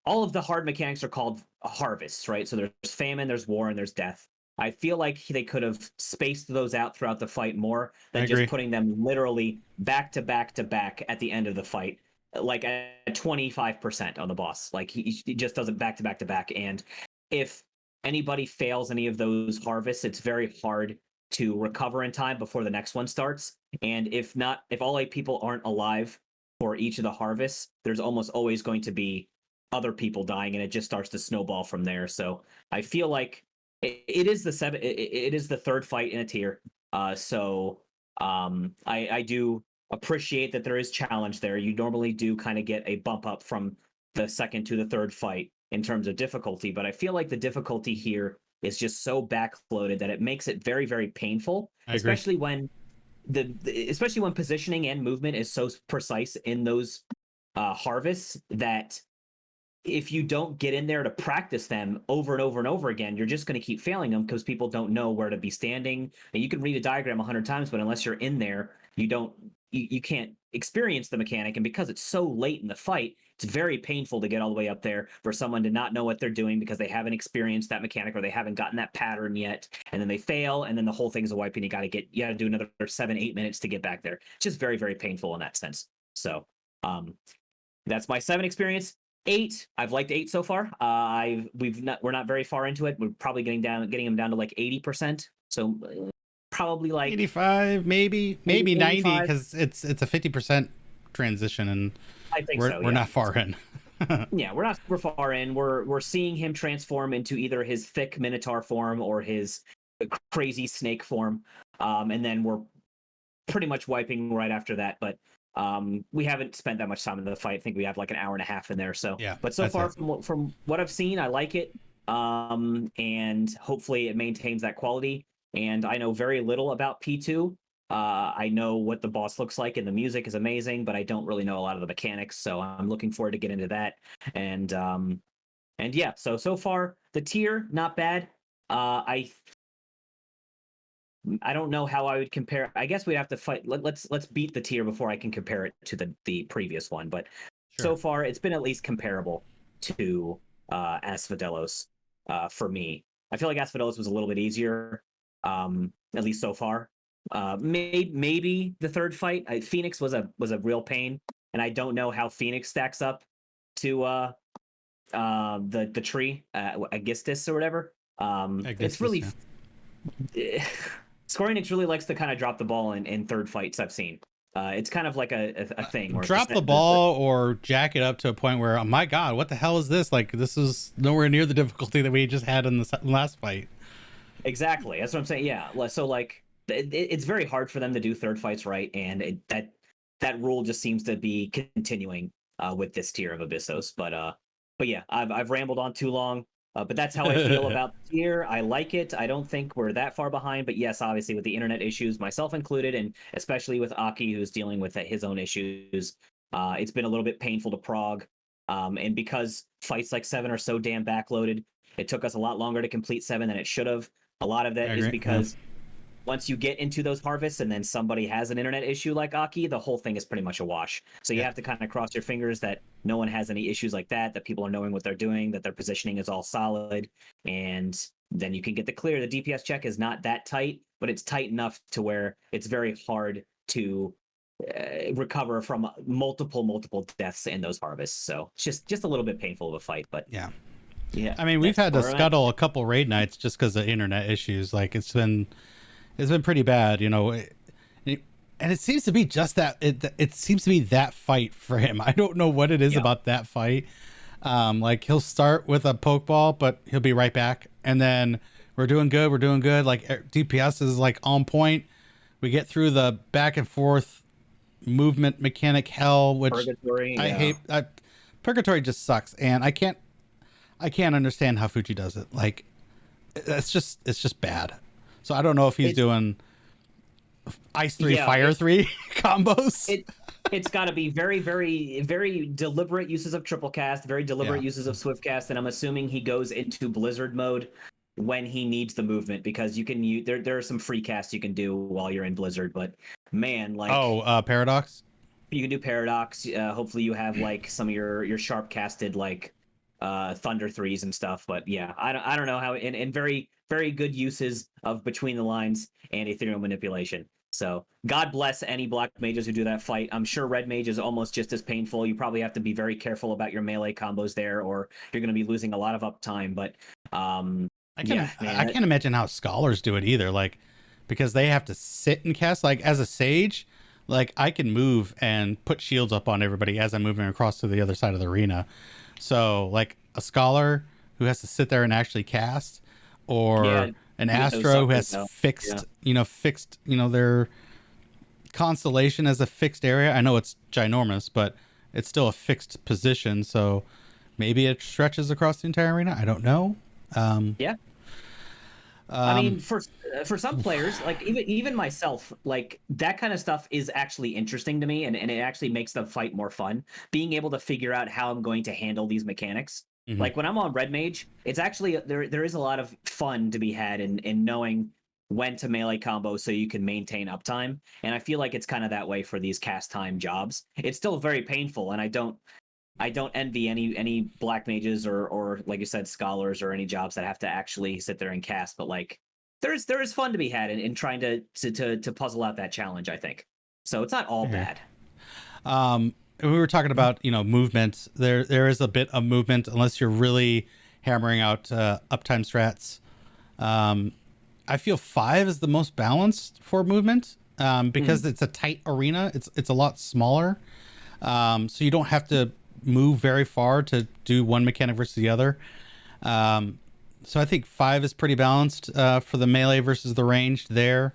all of the hard mechanics are called harvests, right? So there's famine, there's war, and there's death. I feel like they could have spaced those out throughout the fight more than just putting them literally back to back to back at the end of the fight, like at 25% on the boss. Like he just does it back to back to back. And if anybody fails any of those harvests, it's very hard to recover in time before the next one starts. And if all 8 people aren't alive for each of the harvests, there's almost always going to be other people dying, and it just starts to snowball from there. So I feel like it is the 7. It is the third fight in a tier. So I do appreciate that there is challenge there. You normally do kind of get a bump up from the second to the third fight in terms of difficulty, but I feel like the difficulty here is just so backloaded that it makes it very, very painful, especially when especially when positioning and movement is so precise in those harvests that if you don't get in there to practice them over and over and over again, you're just going to keep failing them because people don't know where to be standing. And you can read a diagram 100 times, but unless you're in there, you can't experience the mechanic. And because it's so late in the fight, It's very painful to get all the way up there for someone to not know what they're doing because they haven't experienced that mechanic or they haven't gotten that pattern yet, and then they fail, and then the whole thing's a wipe, and you got to do another 7-8 minutes to get back there. It's just very, very painful in that sense. So that's my 7 experience. 8, I've liked 8 so far. We're not very far into it. We're probably getting him down to like 80%. So probably like 85, maybe 90, 85. because it's a 50% transition, and I think we're not far in. Yeah, we're not super far in. We're seeing him transform into either his thick minotaur form or his crazy snake form, and then we're pretty much wiping right after that. But we haven't spent that much time in the fight. I think we have like an hour and a half in there. So yeah, but so far from what I've seen, I like it, and hopefully it maintains that quality. And I know very little about P2. I know what the boss looks like, and the music is amazing, but I don't really know a lot of the mechanics. So I'm looking forward to get into that. And yeah, so far the tier not bad. I don't know how I would compare. I guess we'd have to fight. Let's beat the tier before I can compare it to the previous one. But so far it's been at least comparable to Asphodelos for me. I feel like Asphodelos was a little bit easier, at least so far. Maybe the third fight, Phoenix was a real pain, and I don't know how Phoenix stacks up to the tree, Aegisthus or whatever. It's really Square Enix really likes to kind of drop the ball in third fights I've seen. It's kind of like a thing. Where drop the ball or jack it up to a point where, oh my god, what the hell is this? Like, this is nowhere near the difficulty that we just had in the last fight. Exactly, that's what I'm saying. Yeah, so like it's very hard for them to do third fights right, and that rule just seems to be continuing with this tier of Abyssos. But yeah, I've rambled on too long. But that's how I feel about the tier. I like it. I don't think we're that far behind. But yes, obviously with the internet issues, myself included, and especially with Aki, who's dealing with his own issues, it's been a little bit painful to prog. And because fights like 7 are so damn backloaded, it took us a lot longer to complete 7 than it should have. A lot of that is because once you get into those harvests and then somebody has an internet issue like Aki, the whole thing is pretty much a wash. So you have to kind of cross your fingers that no one has any issues like that people are knowing what they're doing, that their positioning is all solid, and then you can get the clear. The DPS check is not that tight, but it's tight enough to where it's very hard to recover from multiple deaths in those harvests. So it's just a little bit painful of a fight, but yeah. I mean, we've had to scuttle a couple raid nights just because of internet issues. Like, it's been pretty bad, and it seems to be just that. It seems to be that fight for him. I don't know what it is about that fight. Like, he'll start with a pokeball, but he'll be right back, and then we're doing good. Like, DPS is like on point. We get through the back and forth movement mechanic hell, which Purgatory, I hate. Purgatory just sucks, and I can't understand how Fuji does it. Like, it's just bad. So I don't know if he's doing Ice 3, Fire 3 combos. It's got to be very, very, very deliberate uses of triple cast, very deliberate uses of swift cast, and I'm assuming he goes into Blizzard mode when he needs the movement, because you can use there are some free casts you can do while you're in Blizzard, but man, like Paradox. You can do Paradox. Hopefully you have like some of your sharp casted like Thunder 3s and stuff, but yeah, I don't know how, and very, very good uses of between the lines and ethereal manipulation. So God bless any black mages who do that fight. I'm sure red mage is almost just as painful. You probably have to be very careful about your melee combos there, or you're going to be losing a lot of uptime. But I can't imagine how scholars do it either. Like, because they have to sit and cast. Like, as a sage, like, I can move and put shields up on everybody as I'm moving across to the other side of the arena. So, like, a scholar who has to sit there and actually cast, or an astro who has fixed their constellation as a fixed area. I know it's ginormous, but it's still a fixed position. So maybe it stretches across the entire arena. I don't know. I mean, for some players, like even myself, like that kind of stuff is actually interesting to me, and it actually makes the fight more fun. Being able to figure out how I'm going to handle these mechanics. Mm-hmm. Like when I'm on Red Mage, it's actually there is a lot of fun to be had in knowing when to melee combo so you can maintain uptime. And I feel like it's kind of that way for these cast time jobs. It's still very painful, and I don't envy any black mages or like you said, scholars or any jobs that have to actually sit there and cast. But like, there is fun to be had in trying to puzzle out that challenge, I think. So it's not all bad. We were talking about, movement. There is a bit of movement unless you're really hammering out uptime strats. I feel 5 is the most balanced for movement because it's a tight arena. It's a lot smaller, so you don't have to move very far to do one mechanic versus the other. So I think 5 is pretty balanced for the melee versus the ranged there.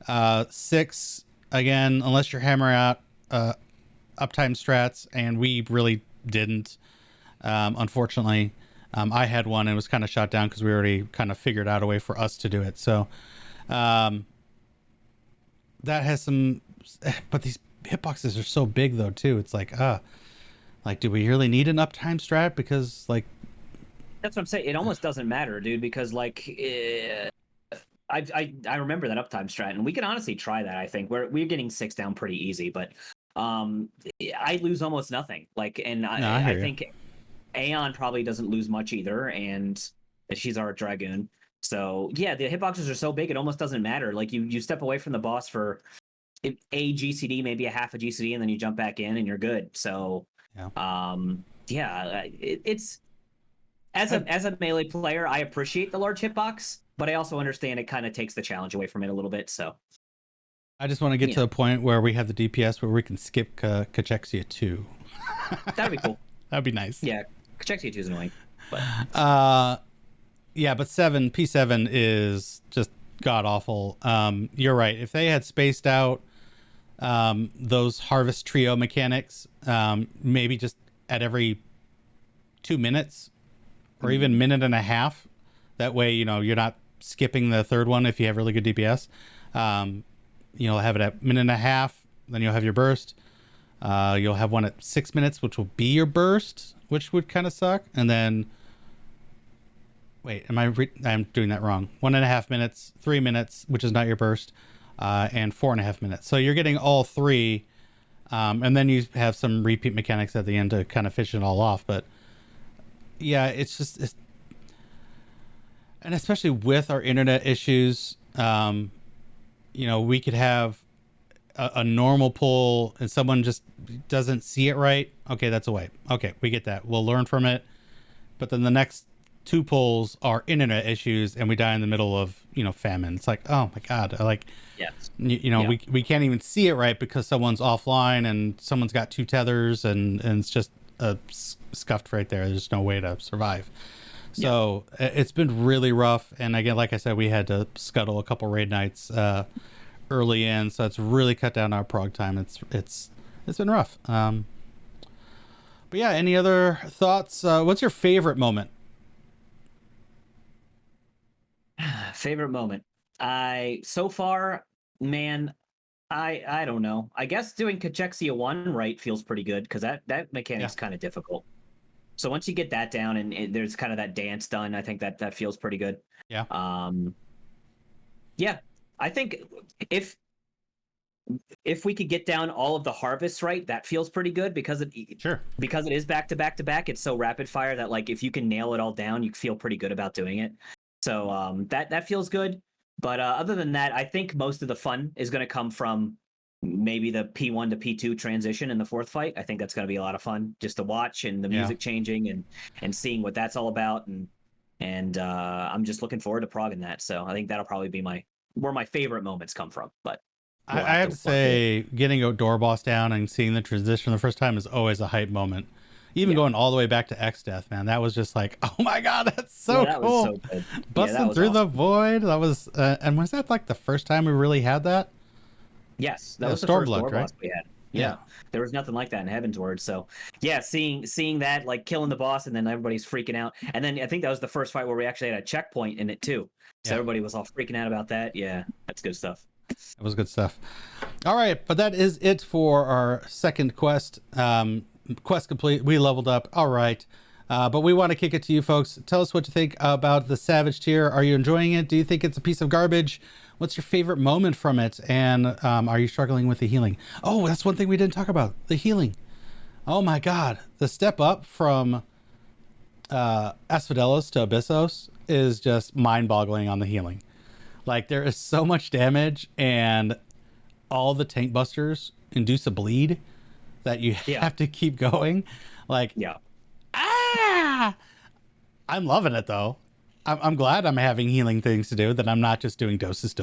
6, again, unless you're hammering out uptime strats, and we really didn't, unfortunately. I had one and it was kind of shot down because we already kind of figured out a way for us to do it. So that has some, but these hitboxes are so big though too. It's like do we really need an uptime strat? Because like, that's what I'm saying. It almost doesn't matter, dude, because like I remember that uptime strat, and we can honestly try that. I think we're getting 6 down pretty easy, but I lose almost nothing. Like, and I think Aeon probably doesn't lose much either, and she's our Dragoon. So yeah, the hitboxes are so big it almost doesn't matter. Like you step away from the boss for a GCD, maybe a half a GCD, and then you jump back in and you're good. So it's as a melee player, I appreciate the large hitbox, but I also understand it kind of takes the challenge away from it a little bit. So I just want to get to a point where we have the DPS where we can skip Cachexia 2. That'd be cool. That'd be nice. Yeah, Cachexia 2 is annoying. But yeah, but P7 is just god awful. You're right. If they had spaced out those harvest trio mechanics, maybe just at every 2 minutes or even minute and a half, that way you're not skipping the third one if you have really good DPS. You'll have it at minute and a half, then you'll have your burst. You'll have one at 6 minutes, which will be your burst, which would kind of suck. And then, wait, I'm doing that wrong. 1.5 minutes, 3 minutes, which is not your burst, and 4.5 minutes. So you're getting all 3, and then you have some repeat mechanics at the end to kind of fish it all off. But yeah, it's and especially with our internet issues, we could have a normal pull and someone just doesn't see it right. Okay, that's a wipe. Okay, we get that. We'll learn from it. But then the next 2 pulls are internet issues and we die in the middle of, famine. It's like, oh my God. We can't even see it right because someone's offline and someone's got 2 tethers and it's just scuffed right there. There's no way to survive. So it's been really rough. And again, like I said, we had to scuttle a couple raid nights early in, so it's really cut down our prog time. It's been rough. But yeah, any other thoughts? What's your favorite moment? Favorite moment. So far, man, I don't know. I guess doing Cachexia 1 right feels pretty good because that mechanic's kind of difficult. So once you get that down and there's kind of that dance done, I think that feels pretty good. Yeah. Yeah, I think if we could get down all of the harvests right, that feels pretty good because it is back to back to back. It's so rapid fire that like if you can nail it all down, you feel pretty good about doing it. So that feels good. But other than that, I think most of the fun is going to come from maybe the P1 to P2 transition in the 4th fight. I think that's going to be a lot of fun just to watch and the music changing and seeing what that's all about. And I'm just looking forward to progging that. So I think that'll probably be where my favorite moments come from. But I have to say, getting a door boss down and seeing the transition the first time is always a hype moment. Even going all the way back to X Death, man, that was just like, oh my God, that's so that cool. Was so good. Busting through the void. That was, and was that like the first time we really had that? Yes, that was the first door boss we had. Yeah, there was nothing like that in Heaven's Word. So yeah, seeing that, like killing the boss and then everybody's freaking out. And then I think that was the first fight where we actually had a checkpoint in it too. So everybody was all freaking out about that. Yeah, that's good stuff. It was good stuff. All right, but that is it for our second quest. Quest complete. We leveled up. All right. But we want to kick it to you folks. Tell us what you think about the Savage tier. Are you enjoying it? Do you think it's a piece of garbage? What's your favorite moment from it? And are you struggling with the healing? Oh, that's one thing we didn't talk about. The healing. Oh my god, the step up from Asphodelos to Abyssos is just mind-boggling on the healing. Like there is so much damage, and all the tank busters induce a bleed that you Yeah. have to keep going. Like, Yeah. I'm loving it though. I'm glad I'm having healing things to do, that I'm not just doing doses.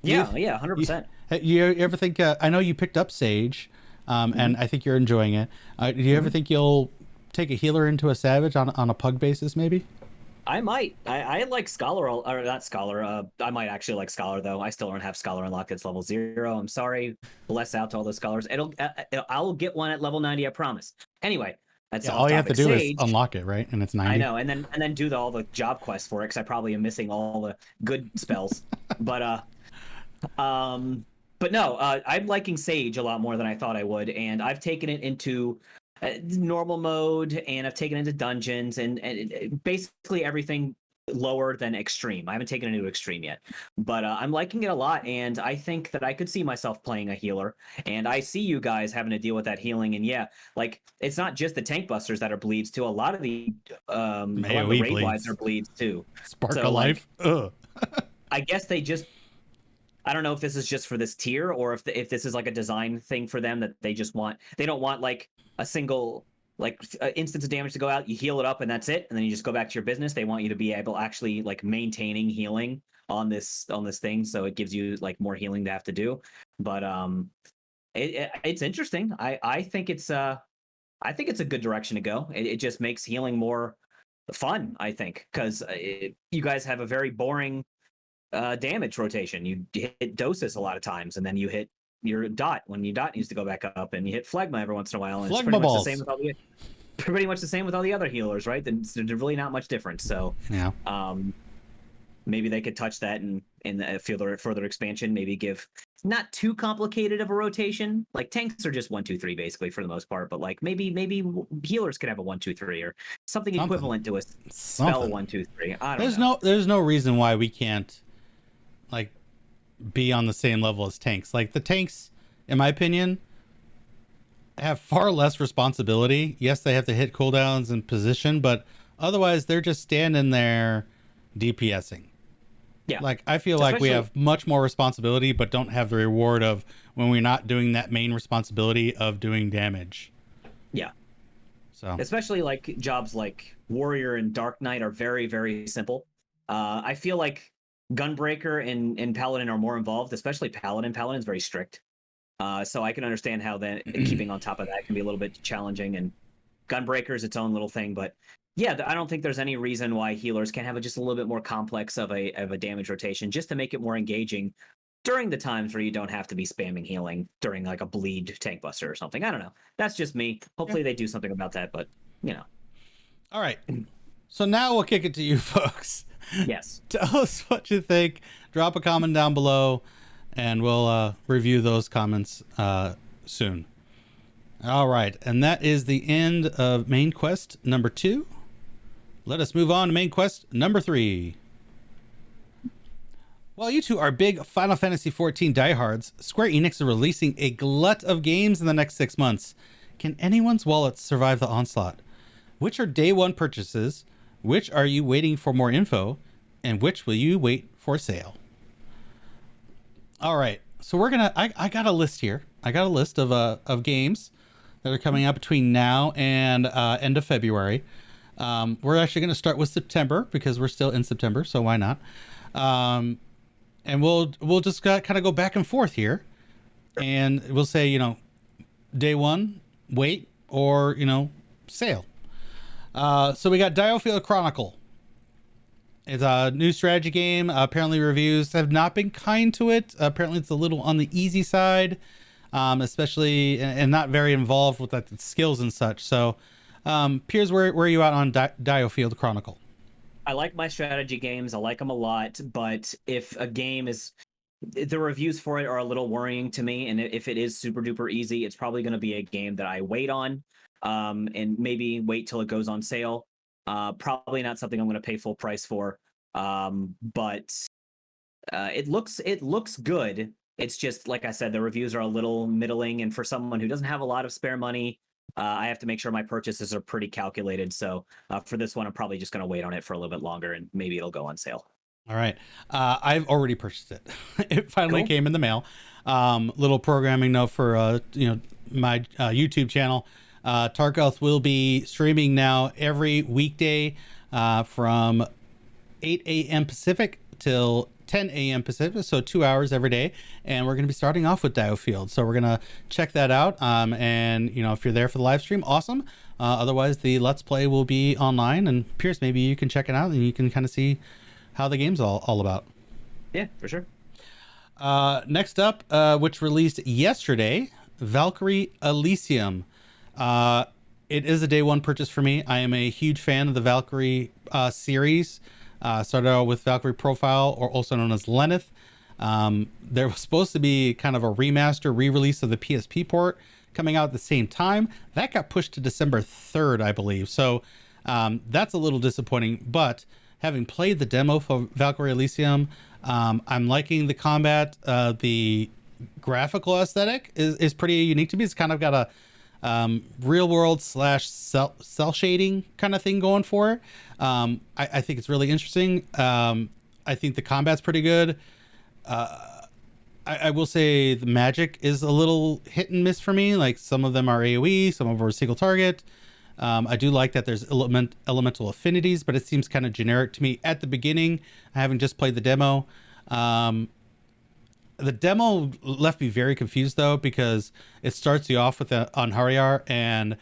Yeah. you, 100%. you ever think? I know you picked up Sage, and I think you're enjoying it. Do you ever think you'll take a healer into a Savage on a pug basis, maybe? I might. I like Scholar, or not Scholar. I might actually like Scholar though. I still don't have Scholar unlocked. It's level 0. I'm sorry. Bless out to all the Scholars. I'll get one at level 90. I promise. Anyway, that's Yeah, off all you have to topic. do is Sage. unlock it, right? And it's 90. I know, and then do all the job quests for it, because I probably am missing all the good spells. But but no, I'm liking Sage a lot more than I thought I would, and I've taken it into normal mode, and I've taken it into dungeons, and basically everything lower than extreme. I haven't taken it into extreme yet, but I'm liking it a lot, and I think that I could see myself playing a healer. And I see you guys having to deal with that healing, and yeah, like it's not just the tank busters that are bleeds too. A lot of the AoE raid wives bleeds. are bleeds too. Spark So of like, life. Ugh. I guess they just, I don't know if this is just for this tier, or if this is like a design thing for them, that they don't want like a single like instance of damage to go out. You heal it up and that's it, and then you just go back to your business. They want you to be able actually like maintaining healing on this thing, so it gives you like more healing to have to do. But it's interesting. I think it's I think it's a good direction to go. It just makes healing more fun, I think, because you guys have a very boring damage rotation. You hit doses a lot of times, and then you hit your dot when your dot needs to go back up, and you hit phlegma every once in a while. And it's Phlegma balls. pretty much the same with all the other healers, right? There's really not much difference. So Yeah. maybe they could touch that in the further expansion. Maybe give not too complicated of a rotation. Like tanks are just 1, 2, 3 basically for the most part, but like maybe healers could have a 1, 2, 3 or something equivalent to a spell 1, 2, 3. I don't know. There's no reason why we can't like be on the same level as tanks. Like the tanks, in my opinion, have far less responsibility. Yes, they have to hit cooldowns and position, but otherwise they're just standing there DPSing. Yeah. Like I feel like we have much more responsibility, but don't have the reward of when we're not doing that main responsibility of doing damage. Yeah. So especially like jobs like Warrior and Dark Knight are very, very simple. I feel like Gunbreaker and Paladin are more involved, especially Paladin. Paladin's very strict. So I can understand how that keeping on top of that can be a little bit challenging. And Gunbreaker is its own little thing, but yeah, I don't think there's any reason why healers can't have just a little bit more complex of a damage rotation, just to make it more engaging during the times where you don't have to be spamming healing during like a bleed tank buster or something. I don't know. That's just me. Hopefully they do something about that, but you know. All right. So now we'll kick it to you folks. Yes. Tell us what you think. Drop a comment down below, and we'll review those comments soon. All right. And that is the end of main quest number 2. Let us move on to main quest number 3. While you two are big Final Fantasy XIV diehards, Square Enix is releasing a glut of games in the next 6 months. Can anyone's wallet survive the onslaught? Which are day one purchases? Which are you waiting for more info? And which will you wait for sale? All right. So we're going to, I got a list here. I got a list of games that are coming out between now and end of February. We're actually going to start with September because we're still in September. So why not? And we'll just kind of go back and forth here, and we'll say, you know, day one, wait, or, you know, sale. So we got Diofield Chronicle. It's a new strategy game. Apparently reviews have not been kind to it. Apparently it's a little on the easy side, especially and not very involved with like the skills and such. So, Piers, where are you at on Diofield Chronicle? I like my strategy games. I like them a lot, but if a game is, the reviews for it are a little worrying to me, and if it is super duper easy, it's probably going to be a game that I wait on, and maybe wait till it goes on sale. Probably not something I'm going to pay full price for, but it looks good. It's just like I said, the reviews are a little middling, and for someone who doesn't have a lot of spare money, I have to make sure my purchases are pretty calculated. So for this one, I'm probably just going to wait on it for a little bit longer, and maybe it'll go on sale. All right. I've already purchased it. It finally Cool. came in the mail. Little programming note for my YouTube channel. Tarkoth will be streaming now every weekday from 8 a.m. Pacific till 10 a.m. Pacific, so 2 hours every day. And we're going to be starting off with Diofield. So we're going to check that out. And, if you're there for the live stream, awesome. Otherwise, the Let's Play will be online. And Piers, maybe you can check it out and you can kind of see how the game's all about. Yeah, for sure. Next up, which released yesterday, Valkyrie Elysium. It is a day one purchase for me. I am a huge fan of the Valkyrie series. Started out with Valkyrie Profile, or also known as Lenneth. There was supposed to be kind of a remaster re-release of the PSP port coming out at the same time. That got pushed to December 3rd, I believe. So that's a little disappointing, but having played the demo for Valkyrie Elysium, I'm liking the combat. The graphical aesthetic is pretty unique to me. It's kind of got a real world / cell shading kind of thing going for it. I think it's really interesting. I think the combat's pretty good. I will say the magic is a little hit and miss for me. Like some of them are AoE, some of them are single target. I do like that there's elemental affinities, but it seems kind of generic to me at the beginning. I haven't just played the demo. The demo left me very confused though, because it starts you off with on Hariyar, and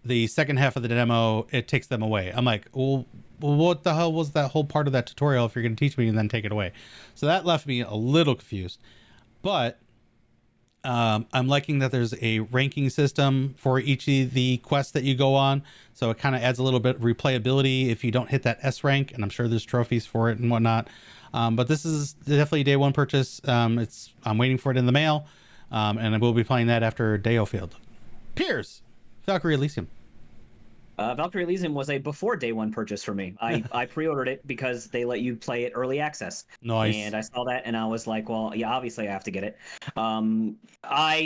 the second half of the demo, it takes them away. I'm like, well, what the hell was that whole part of that tutorial if you're going to teach me and then take it away? So that left me a little confused. But I'm liking that there's a ranking system for each of the quests that you go on. So it kind of adds a little bit of replayability if you don't hit that S rank, and I'm sure there's trophies for it and whatnot. But this is definitely a day one purchase. I'm waiting for it in the mail, and I will be playing that after Diofield. Piers, Valkyrie Elysium. Valkyrie Elysium was a before day one purchase for me. I pre-ordered it because they let you play it early access. Nice. And I saw that and I was like, well, yeah, obviously I have to get it.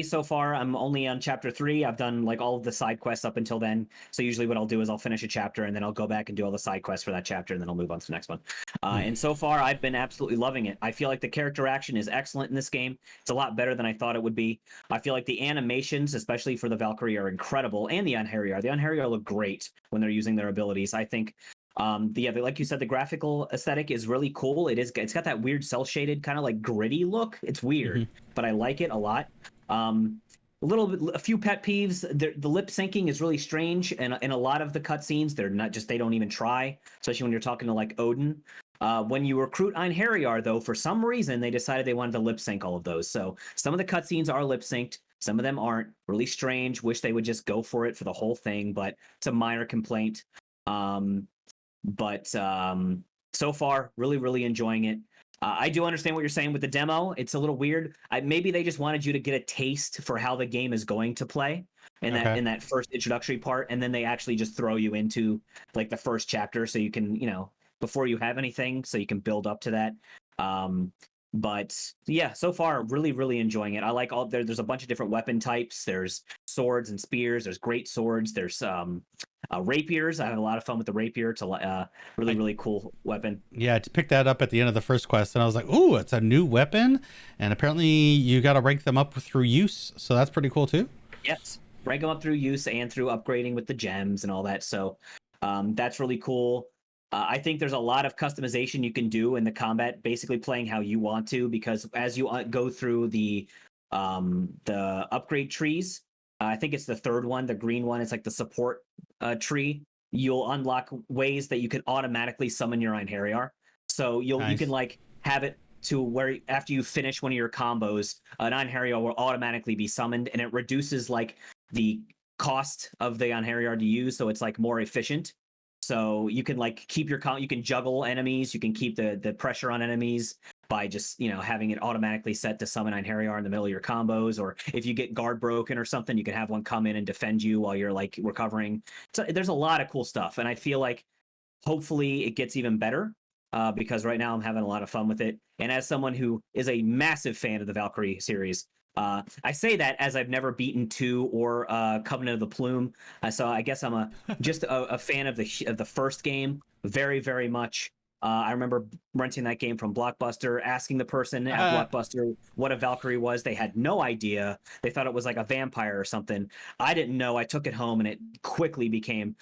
So far, I'm only on chapter 3. I've done like all of the side quests up until then. So usually what I'll do is I'll finish a chapter and then I'll go back and do all the side quests for that chapter, and then I'll move on to the next one. And so far, I've been absolutely loving it. I feel like the character action is excellent in this game. It's a lot better than I thought it would be. I feel like the animations, especially for the Valkyrie, are incredible, and the Anhariar. The Anhariar look great when they're using their abilities. I think like you said, the graphical aesthetic is really cool. It's got that weird cell shaded kind of like gritty look. It's weird, but I like it a lot. A few pet peeves. The lip syncing is really strange, and in a lot of the cutscenes, they don't even try, especially when you're talking to like Odin. When you recruit Einherjar, though, for some reason they decided they wanted to lip sync all of those. So some of the cutscenes are lip synced, some of them aren't. Really strange. Wish they would just go for it for the whole thing, but it's a minor complaint. So far, really, really enjoying it. I do understand what you're saying with the demo. It's a little weird. Maybe they just wanted you to get a taste for how the game is going to play in that first introductory part, and then they actually just throw you into like the first chapter, so you can, before you have anything, so you can build up to that. But yeah, so far, really, really enjoying it. I like there's a bunch of different weapon types. There's swords and spears. There's great swords. There's rapiers. I had a lot of fun with the rapier. It's a really, really cool weapon. Yeah, I picked that up at the end of the first quest, and I was like, ooh, it's a new weapon. And apparently you got to rank them up through use. So that's pretty cool too. Yes, rank them up through use and through upgrading with the gems and all that. So that's really cool. I think there's a lot of customization you can do in the combat, basically playing how you want to, because as you go through the upgrade trees, I think it's the third one, the green one. It's like the support tree. You'll unlock ways that you can automatically summon your Einherjar. So you can like have it to where after you finish one of your combos, an Einherjar will automatically be summoned, and it reduces like the cost of the Einherjar to use, so it's like more efficient. So you can like keep you can juggle enemies, you can keep the pressure on enemies by just, having it automatically set to summon Einherjar in the middle of your combos, or if you get guard broken or something, you can have one come in and defend you while you're like recovering. So there's a lot of cool stuff, and I feel like hopefully it gets even better. because right now I'm having a lot of fun with it. And as someone who is a massive fan of the Valkyrie series, I say that as I've never beaten 2 or Covenant of the Plume, so I guess I'm just a fan of the first game very, very much. I remember renting that game from Blockbuster, asking the person at Blockbuster what a Valkyrie was. They had no idea. They thought it was like a vampire or something. I didn't know. I took it home, and it quickly became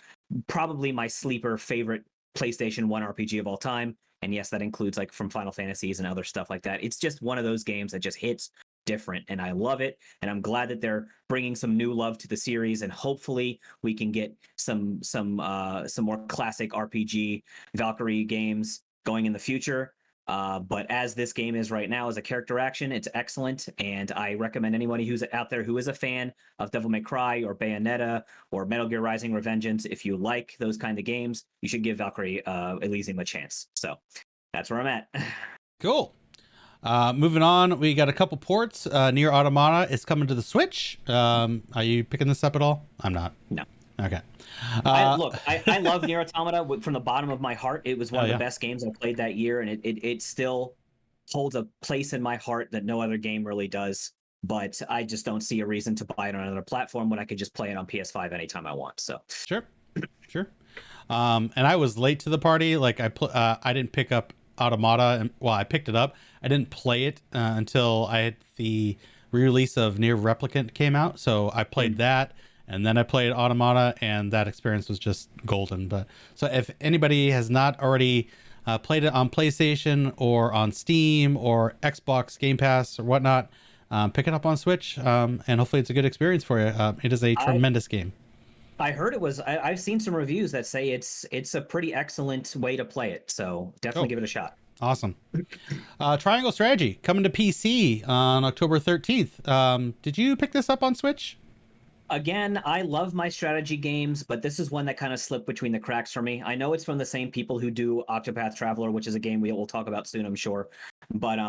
probably my sleeper favorite PlayStation 1 RPG of all time. And yes, that includes like from Final Fantasies and other stuff like that. It's just one of those games that just hits different, and I love it. And I'm glad that they're bringing some new love to the series, and hopefully we can get some more classic RPG Valkyrie games going in the future. But as this game is right now, as a character action, it's excellent, and I recommend anybody who's out there who is a fan of Devil May Cry or Bayonetta or Metal Gear Rising: Revengeance, if you like those kind of games, you should give Valkyrie Elysium a chance. So that's where I'm at. Cool. Moving on, we got a couple ports. Nier Automata is coming to the Switch. Are you picking this up at all? I'm not. No. Okay. I love Nier Automata from the bottom of my heart. It was one of the best games I played that year, and it still holds a place in my heart that no other game really does. But I just don't see a reason to buy it on another platform when I could just play it on PS5 anytime I want. So sure. And I was late to the party. Like I didn't pick up Automata, and I picked it up. I didn't play it until I had the re-release of Nier Replicant came out. So I played that, and then I played Automata, and that experience was just golden. But so if anybody has not already played it on PlayStation or on Steam or Xbox Game Pass or whatnot, pick it up on Switch, and hopefully it's a good experience for you. It is a tremendous game. I heard it was. I've seen some reviews that say it's a pretty excellent way to play it. So definitely give it a shot. Awesome. Triangle Strategy coming to PC on October 13th. Did you pick this up on Switch? Again, I love my strategy games, but this is one that kind of slipped between the cracks for me. I know it's from the same people who do Octopath Traveler, which is a game we will talk about soon, I'm sure. But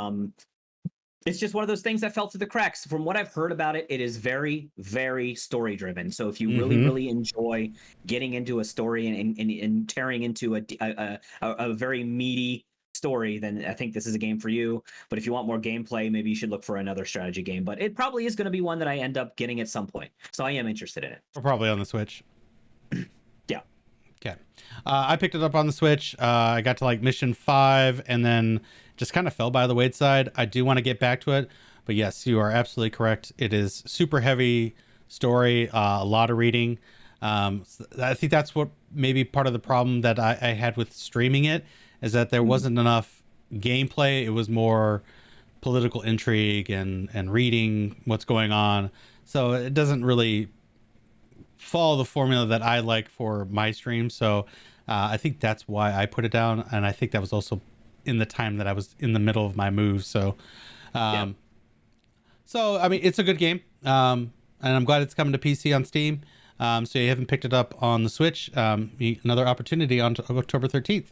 it's just one of those things that fell through the cracks. From what I've heard about it, it is very, very story driven. So if you really, really enjoy getting into a story and tearing into a very meaty story, then I think this is a game for you. But if you want more gameplay, maybe you should look for another strategy game. But it probably is going to be one that I end up getting at some point. So I am interested in it. Probably on the Switch. Yeah. Okay. I picked it up on the Switch. I got to like mission 5 and then just kind of fell by the wayside. I do want to get back to it, but yes, you are absolutely correct. It is super heavy story, a lot of reading. I think that's what maybe part of the problem that I had with streaming it is that there wasn't enough gameplay. It was more political intrigue and reading what's going on. So it doesn't really follow the formula that I like for my stream. So I think that's why I put it down. And I think that was also in the time that I was in the middle of my move. So, so I mean, it's a good game. And I'm glad it's coming to PC on Steam. So you haven't picked it up on the Switch. Another opportunity on October 13th.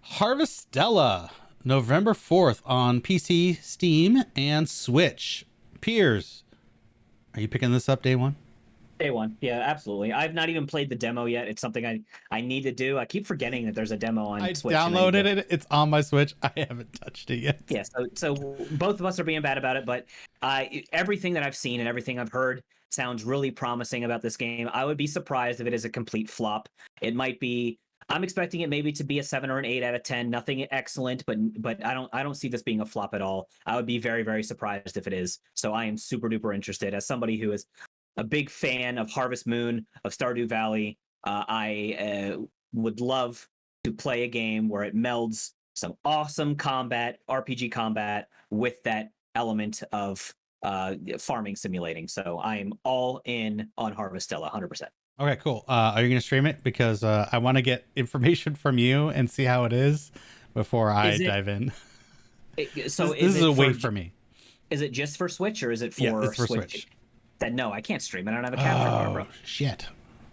Harvest Stella, November 4th on PC, Steam, and Switch. Piers, are you picking this up day one? Day one. Yeah, absolutely. I've not even played the demo yet. It's something I need to do. I keep forgetting that there's a demo on Switch. I downloaded it. It's on my Switch. I haven't touched it yet. Yeah, so both of us are being bad about it, but everything that I've seen and everything I've heard sounds really promising about this game. I would be surprised if it is a complete flop. It might be. I'm expecting it maybe to be a 7 or an 8 out of 10. Nothing excellent, but I don't see this being a flop at all. I would be very, very surprised if it is. So I am super duper interested. As somebody who is a big fan of Harvest Moon, of Stardew Valley, I would love to play a game where it melds some awesome combat, RPG combat, with that element of farming simulating. So I am all in on Harvestella, 100%. Okay, cool. Are you going to stream it? Because I want to get information from you and see how it is before I dive in. So this is a wait for me. Is it just for Switch or is it for, it's for Switch? Then no, I can't stream it. I don't have a capture card, bro. Shit.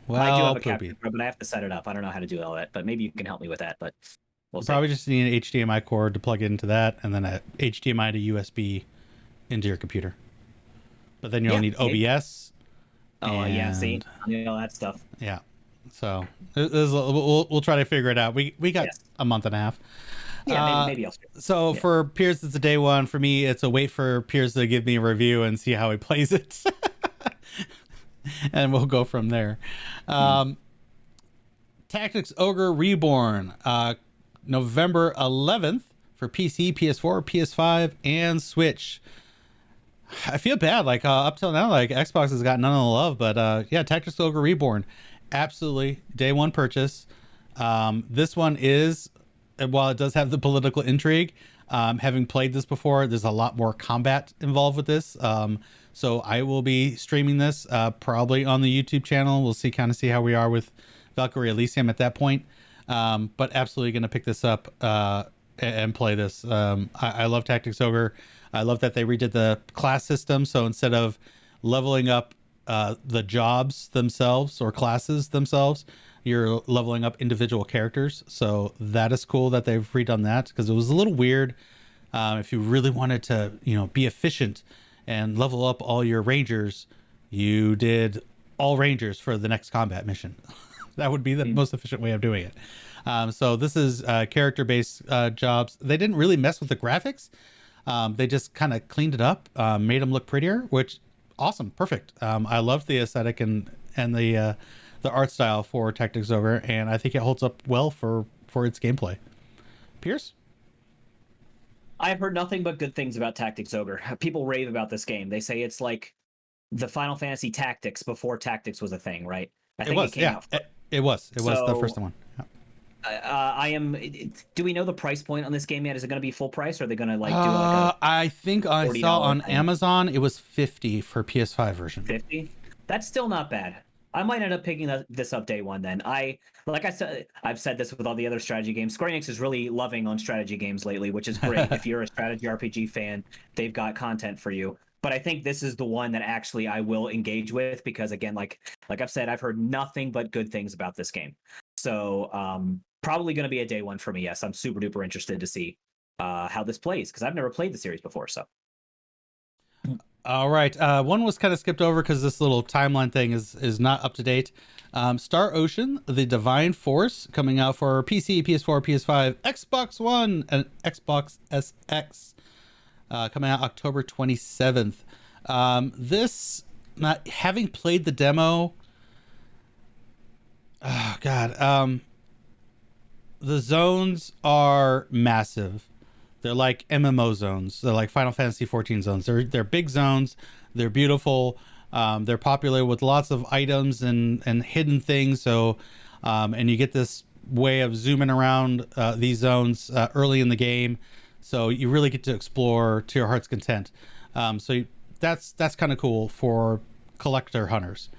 Well, I do have a capture card, but I have to set it up. I don't know how to do all that, but maybe you can help me with that. But we'll probably just need an HDMI cord to plug into that, and then a HDMI to USB into your computer. But then you'll need OBS. Oh yeah, see, all that stuff. Yeah, So we'll try to figure it out. We got Yes. a month and a half. Yeah, maybe I'll stream. So Yeah. for Piers, it's a day one. For me, it's a wait for Piers to give me a review and see how he plays it, and we'll go from there. Tactics Ogre Reborn, November 11th for PC, PS4, PS5, and Switch. I feel bad. Like up till now, like Xbox has got none of the love, but yeah, Tactics Ogre Reborn, absolutely day one purchase. This one is, while it does have the political intrigue, having played this before, there's a lot more combat involved with this. So I will be streaming this probably on the YouTube channel. We'll see how we are with Valkyrie Elysium at that point. But absolutely going to pick this up and play this. I love Tactics Ogre. I love that they redid the class system. So instead of leveling up the jobs themselves or classes themselves, you're leveling up individual characters. So that is cool that they've redone that, because it was a little weird. If you really wanted to, be efficient and level up all your rangers, you did all rangers for the next combat mission. That would be the most efficient way of doing it. So this is character-based jobs. They didn't really mess with the graphics. They just kind of cleaned it up, made them look prettier, which awesome, perfect. I love the aesthetic and the art style for Tactics Ogre, and I think it holds up well for its gameplay. Piers? I've heard nothing but good things about Tactics Ogre. People rave about this game. They say it's like the Final Fantasy Tactics before Tactics was a thing, right? I think it came out. It was the first one. Yeah. I am. Do we know the price point on this game yet? Is it going to be full price, or are they going to do like a? I think I saw on thing? Amazon it was $50 for PS5 version. 50? That's still not bad. I might end up picking this up day one. Then I've said this with all the other strategy games. Square Enix is really loving on strategy games lately, which is great. If you're a strategy RPG fan, they've got content for you. But I think this is the one that actually I will engage with, because again, like I've said, I've heard nothing but good things about this game. So probably going to be a day one for me. Yes, I'm super duper interested to see how this plays, because I've never played the series before. So. All right. One was kind of skipped over because this little timeline thing is not up to date. Star Ocean, The Divine Force, coming out for PC, PS4, PS5, Xbox One, and Xbox SX. Coming out October 27th. This, not having played the demo, oh god, the zones are massive. They're like MMO zones. They're like Final Fantasy 14 zones. They're big zones. They're beautiful. They're popular with lots of items and hidden things. So, and you get this way of zooming around these zones early in the game. So you really get to explore to your heart's content. So that's kind of cool for collector hunters.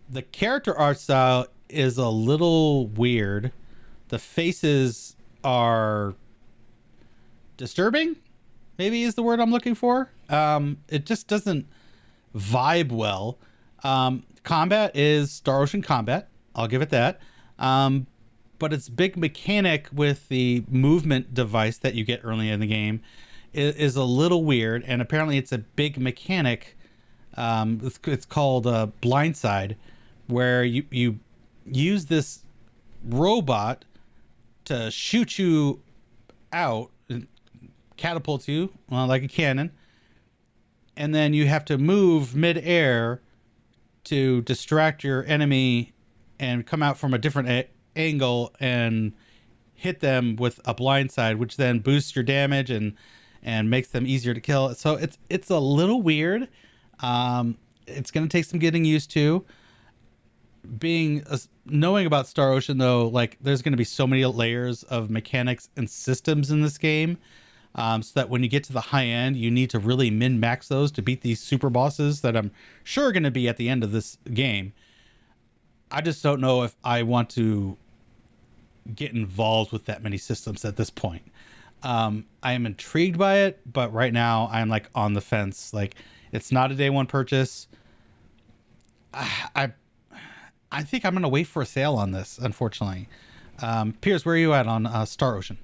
The character art style is a little weird. The faces are disturbing, maybe is the word I'm looking for. It just doesn't vibe well. Combat is Star Ocean combat. I'll give it that. But its big mechanic with the movement device that you get early in the game is a little weird, and apparently it's a big mechanic. It's called Blindside, where you use this robot to shoot you out, catapult you like a cannon, and then you have to move mid-air to distract your enemy and come out from a different angle and hit them with a blindside, which then boosts your damage and makes them easier to kill. So it's a little weird. It's going to take some getting used to. Knowing about Star Ocean, though, like there's going to be so many layers of mechanics and systems in this game, so that when you get to the high end, you need to really min-max those to beat these super bosses that I'm sure are going to be at the end of this game. I just don't know if I want to get involved with that many systems at this point. I am intrigued by it, but right now I'm like on the fence. Like, it's not a day one purchase. I think I'm gonna wait for a sale on this, unfortunately. Piers, where are you at on Star Ocean?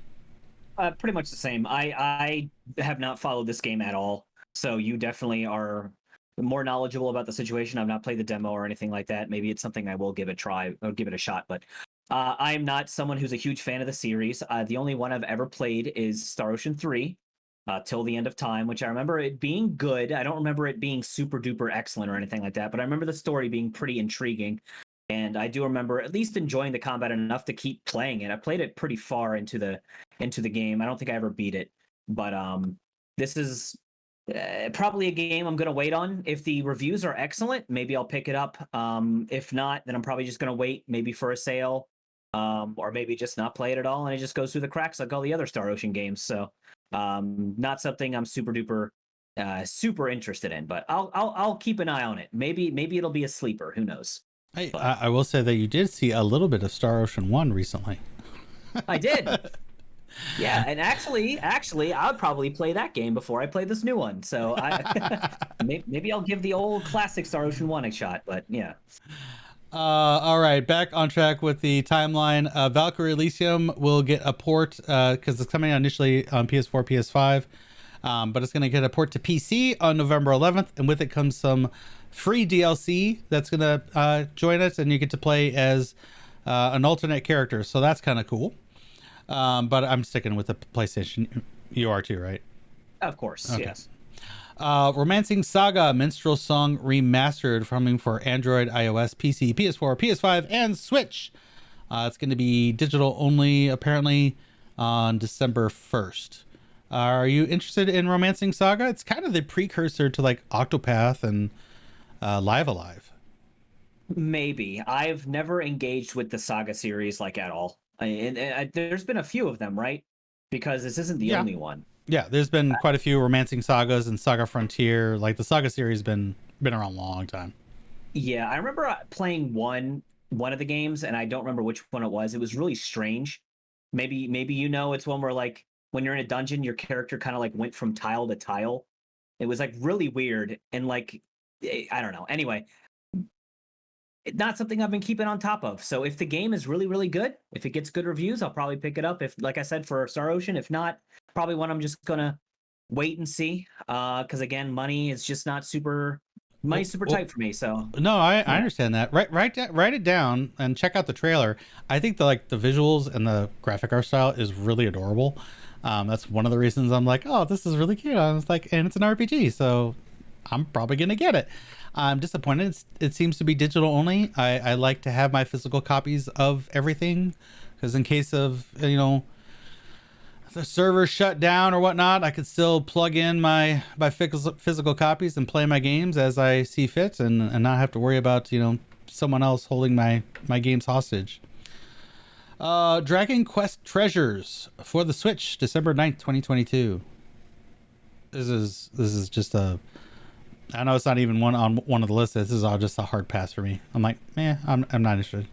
Pretty much the same. I have not followed this game at all, so you definitely are more knowledgeable about the situation. I've not played the demo or anything like that. Maybe it's something I will give it a try or give it a shot. But I'm not someone who's a huge fan of the series. The only one I've ever played is Star Ocean 3, Till the End of Time, which I remember it being good. I don't remember it being super duper excellent or anything like that, but I remember the story being pretty intriguing. And I do remember at least enjoying the combat enough to keep playing it. I played it pretty far into the game. I don't think I ever beat it, but this is probably a game I'm going to wait on. If the reviews are excellent, maybe I'll pick it up. If not, then I'm probably just going to wait maybe for a sale, or maybe just not play it at all, and it just goes through the cracks like all the other Star Ocean games. So not something I'm super duper super interested in, but I'll keep an eye on it. Maybe it'll be a sleeper. Who knows? I will say that you did see a little bit of Star Ocean 1 recently. I did. Yeah, and actually, I would probably play that game before I play this new one. So maybe I'll give the old classic Star Ocean 1 a shot, but yeah. All right, back on track with the timeline. Valkyrie Elysium will get a port because it's coming out initially on PS4, PS5, but it's going to get a port to PC on November 11th, and with it comes some free DLC that's going to join us, and you get to play as an alternate character, so that's kind of cool. But I'm sticking with the PlayStation. You are too, right? Of course, okay. Yes. Romancing Saga Minstrel Song Remastered, coming for Android, iOS, PC, PS4, PS5, and Switch. It's going to be digital only, apparently, on December 1st. Are you interested in Romancing Saga? It's kind of the precursor to like Octopath and Live Alive. Maybe. I've never engaged with the Saga series like at all. And there's been a few of them, right? Because this isn't the only one. Yeah, there's been quite a few Romancing Sagas and Saga Frontier. Like the Saga series been around a long time. Yeah, I remember playing one of the games, and I don't remember which one it was. It was really strange. Maybe it's one where like when you're in a dungeon, your character kind of like went from tile to tile. It was like really weird, and like I don't know. Anyway, not something I've been keeping on top of. So if the game is really, really good, if it gets good reviews, I'll probably pick it up. If, like I said, for Star Ocean, if not, probably one I'm just gonna wait and see. Because again, money is just not super tight for me. So no, I understand that. Write it down and check out the trailer. I think the visuals and the graphic art style is really adorable. That's one of the reasons I'm like, oh, this is really cute. I was like, and it's an RPG, so I'm probably gonna get it. I'm disappointed. It seems to be digital only. I like to have my physical copies of everything, because in case of the server shut down or whatnot, I could still plug in my physical copies and play my games as I see fit, and not have to worry about someone else holding my games hostage. Dragon Quest Treasures for the Switch, December 9th, 2022. This is just a, I know it's not even one on one of the lists. This is all just a hard pass for me. I'm like, I'm not interested.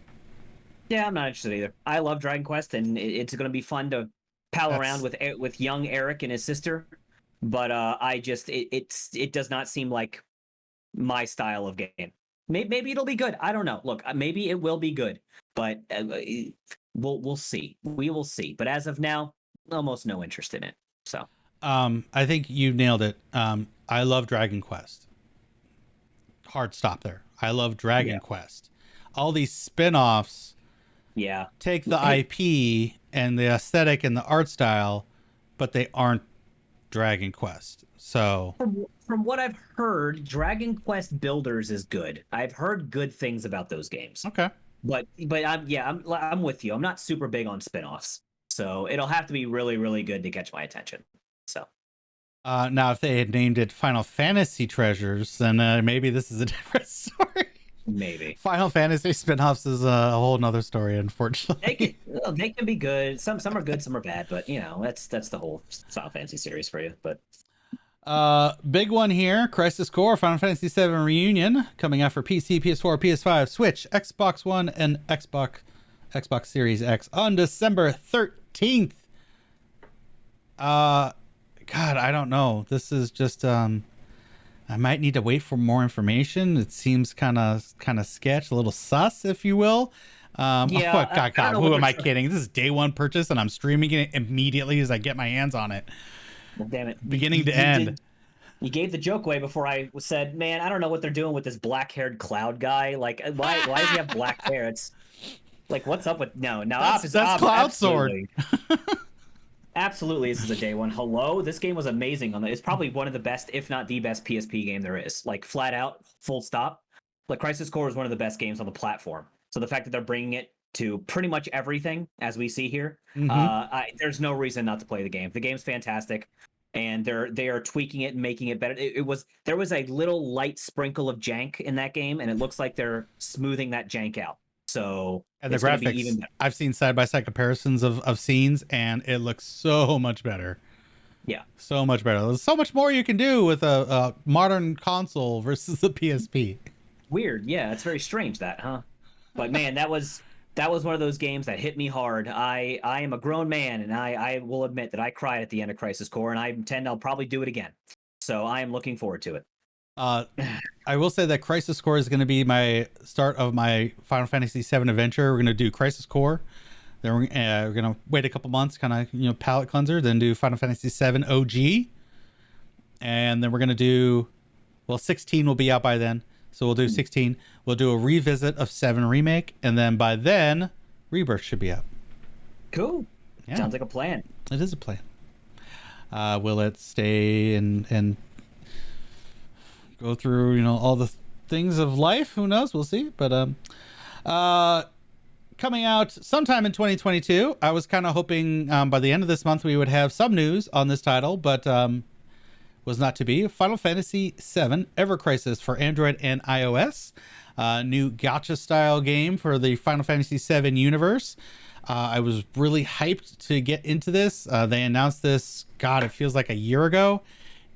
Yeah, I'm not interested either. I love Dragon Quest, and it's going to be fun to pal around with young Eric and his sister. But it does not seem like my style of game. Maybe it'll be good. I don't know. Look, maybe it will be good, but we'll see. We will see. But as of now, almost no interest in it. So, I think you nailed it. I love Dragon Quest. Hard stop there. I love Dragon Quest. All these spin-offs take the IP and the aesthetic and the art style, but they aren't Dragon Quest. So from what I've heard, Dragon Quest Builders is good. I've heard good things about those games. Okay. But I'm with you. I'm not super big on spin-offs. So it'll have to be really, really good to catch my attention. So now, if they had named it Final Fantasy Treasures, then maybe this is a different story. Maybe Final Fantasy spin-offs is a whole nother story, unfortunately. They can be good. Some are good, some are bad. But that's the whole Final Fantasy series for you. But big one here: Crisis Core Final Fantasy VII Reunion coming out for PC, PS4, PS5, Switch, Xbox One, and Xbox Series X on December 13th. God, I don't know. This is just I might need to wait for more information. It seems kind of sketch, a little sus, if you will. God, who am I kidding? This is day one purchase, and I'm streaming it immediately as I get my hands on it. Well, damn it! Beginning to end. You gave the joke away before I said, "Man, I don't know what they're doing with this black-haired cloud guy. Like, why does he have black hair? It's like, what's up with no? Now, That's Cloud Sword. absolutely, absolutely, this is a day one. Hello, this game was amazing. It's probably one of the best, if not the best, PSP game there is. Like, flat out, full stop. Like, Crisis Core is one of the best games on the platform. So the fact that they're bringing it to pretty much everything, as we see here, there's no reason not to play the game. The game's fantastic. And they are tweaking it and making it better. There was a little light sprinkle of jank in that game, and it looks like they're smoothing that jank out. So and the graphics, even better. I've seen side by side comparisons of scenes, and it looks so much better. Yeah, so much better. There's so much more you can do with a modern console versus the PSP. Weird, yeah, it's very strange that, huh? But man, that was one of those games that hit me hard. I am a grown man, and I will admit that I cried at the end of Crisis Core, and I intend I'll probably do it again. So I am looking forward to it. I will say that Crisis Core is going to be my start of my Final Fantasy VII adventure. We're going to do Crisis Core. Then we're going to wait a couple months, kind of, palate cleanser, then do Final Fantasy VII OG. And then we're going to do, 16 will be out by then. So we'll do 16. We'll do a revisit of 7 Remake, and then by then, Rebirth should be out. Cool. Yeah. Sounds like a plan. It is a plan. Will it stay and go through, all the things of life? Who knows? We'll see. But coming out sometime in 2022, I was kind of hoping by the end of this month we would have some news on this title, but was not to be. Final Fantasy VII Ever Crisis for Android and iOS. New gacha style game for the Final Fantasy VII universe. I was really hyped to get into this. They announced this, God, it feels like a year ago,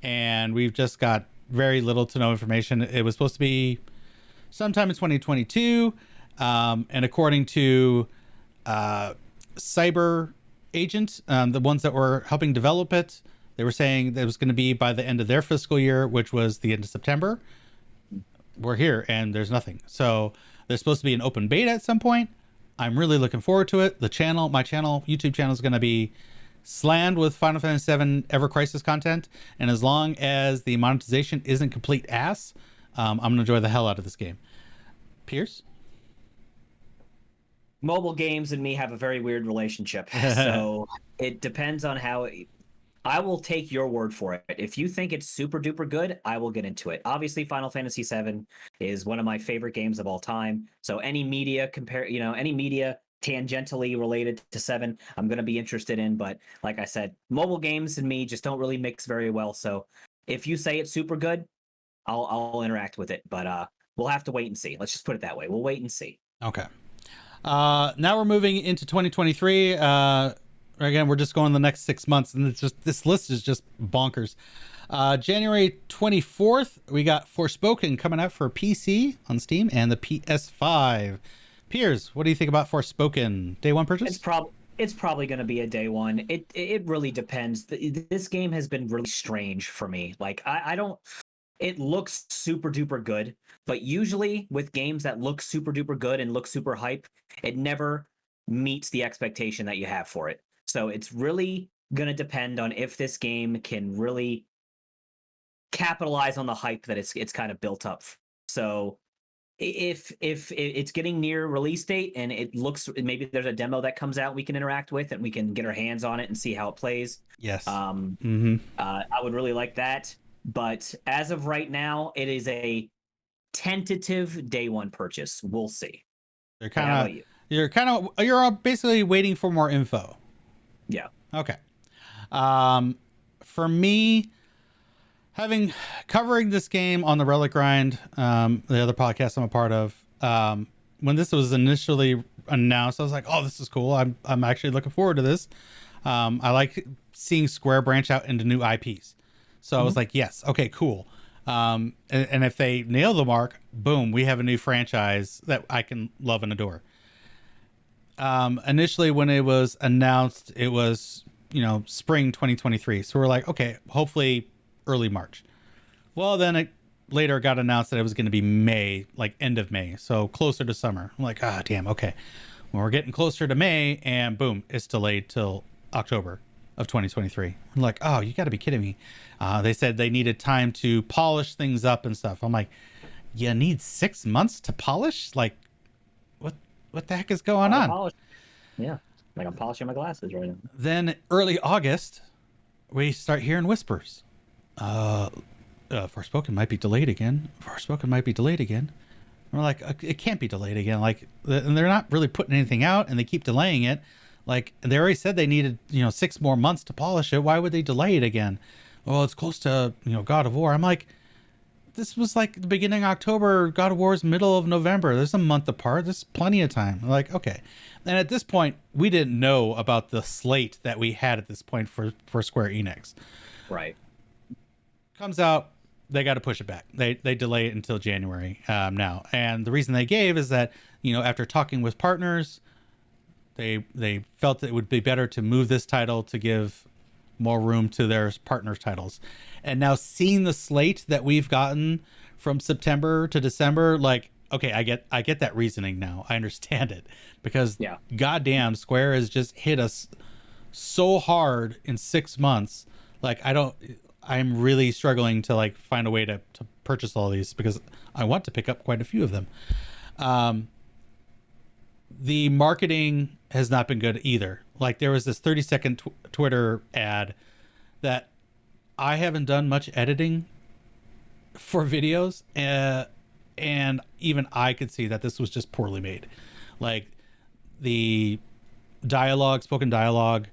and we've just got very little to no information. It was supposed to be sometime in 2022, and according to Cyber Agent, the ones that were helping develop it, they were saying that it was going to be by the end of their fiscal year, which was the end of September. We're here, and there's nothing. So there's supposed to be an open beta at some point. I'm really looking forward to it. My YouTube channel is going to be slammed with Final Fantasy VII Ever Crisis content. And as long as the monetization isn't complete ass, I'm going to enjoy the hell out of this game. Piers? Mobile games and me have a very weird relationship. So it depends on how... I will take your word for it. If you think it's super duper good, I will get into it. Obviously, Final Fantasy VII is one of my favorite games of all time. So any media tangentially related to 7, I'm going to be interested in. But like I said, mobile games and me just don't really mix very well. So if you say it's super good, I'll interact with it. But we'll have to wait and see. Let's just put it that way. We'll wait and see. Okay. Now we're moving into 2023. Again, we're just going the next 6 months, and it's just, this list is just bonkers. January 24th, we got Forspoken coming out for PC on Steam and the PS5. Piers, what do you think about Forspoken? Day one purchase? It's probably going to be a day one. It really depends. This game has been really strange for me. Like I don't. It looks super duper good, but usually with games that look super duper good and look super hype, it never meets the expectation that you have for it. So it's really going to depend on if this game can really capitalize on the hype that it's kind of built up. So if it's getting near release date and it looks, maybe there's a demo that comes out we can interact with and we can get our hands on it and see how it plays. Yes. I would really like that. But as of right now, it is a tentative day one purchase. We'll see. You're basically waiting for more info. Yeah. Okay. For me, covering this game on the Relic Grind, the other podcast I'm a part of, when this was initially announced, I was like, "Oh, this is cool. I'm actually looking forward to this." I like seeing Square branch out into new IPs, so I was like, "Yes, okay, cool." And if they nail the mark, boom, we have a new franchise that I can love and adore. Initially when it was announced, it was, spring 2023. So we're like, okay, hopefully early March. Well, then it later got announced that it was going to be May, like end of May. So closer to summer. I'm like, damn. Okay. Well, we're getting closer to May and boom, it's delayed till October. of 2023. I'm like, oh, you got to be kidding me. They said they needed time to polish things up and stuff. I'm like, you need 6 months to polish? Like, what the heck is going on? Polish. Yeah, like I'm polishing my glasses right now. Then early August, we start hearing whispers. Forspoken might be delayed again. Forspoken might be delayed again. And we're like, it can't be delayed again. Like, and they're not really putting anything out, and they keep delaying it. Like, they already said they needed, 6 more months to polish it. Why would they delay it again? Well, it's close to, God of War. I'm like, this was like the beginning of October. God of War's middle of November. There's a month apart. There's plenty of time. I'm like, okay. And at this point, we didn't know about the slate that we had at this point for Square Enix. Right. Comes out, they got to push it back. They delay it until January now. And the reason they gave is that, after talking with partners, they felt that it would be better to move this title to give more room to their partner titles. And now seeing the slate that we've gotten from September to December, like, okay, I get that reasoning now. I understand it, because goddamn, Square has just hit us so hard in 6 months. Like, I'm really struggling to like find a way to purchase all these, because I want to pick up quite a few of them. The marketing has not been good either. Like, there was this 30-second Twitter ad that I haven't done much editing for videos, and even I could see that this was just poorly made. Like, the spoken dialogue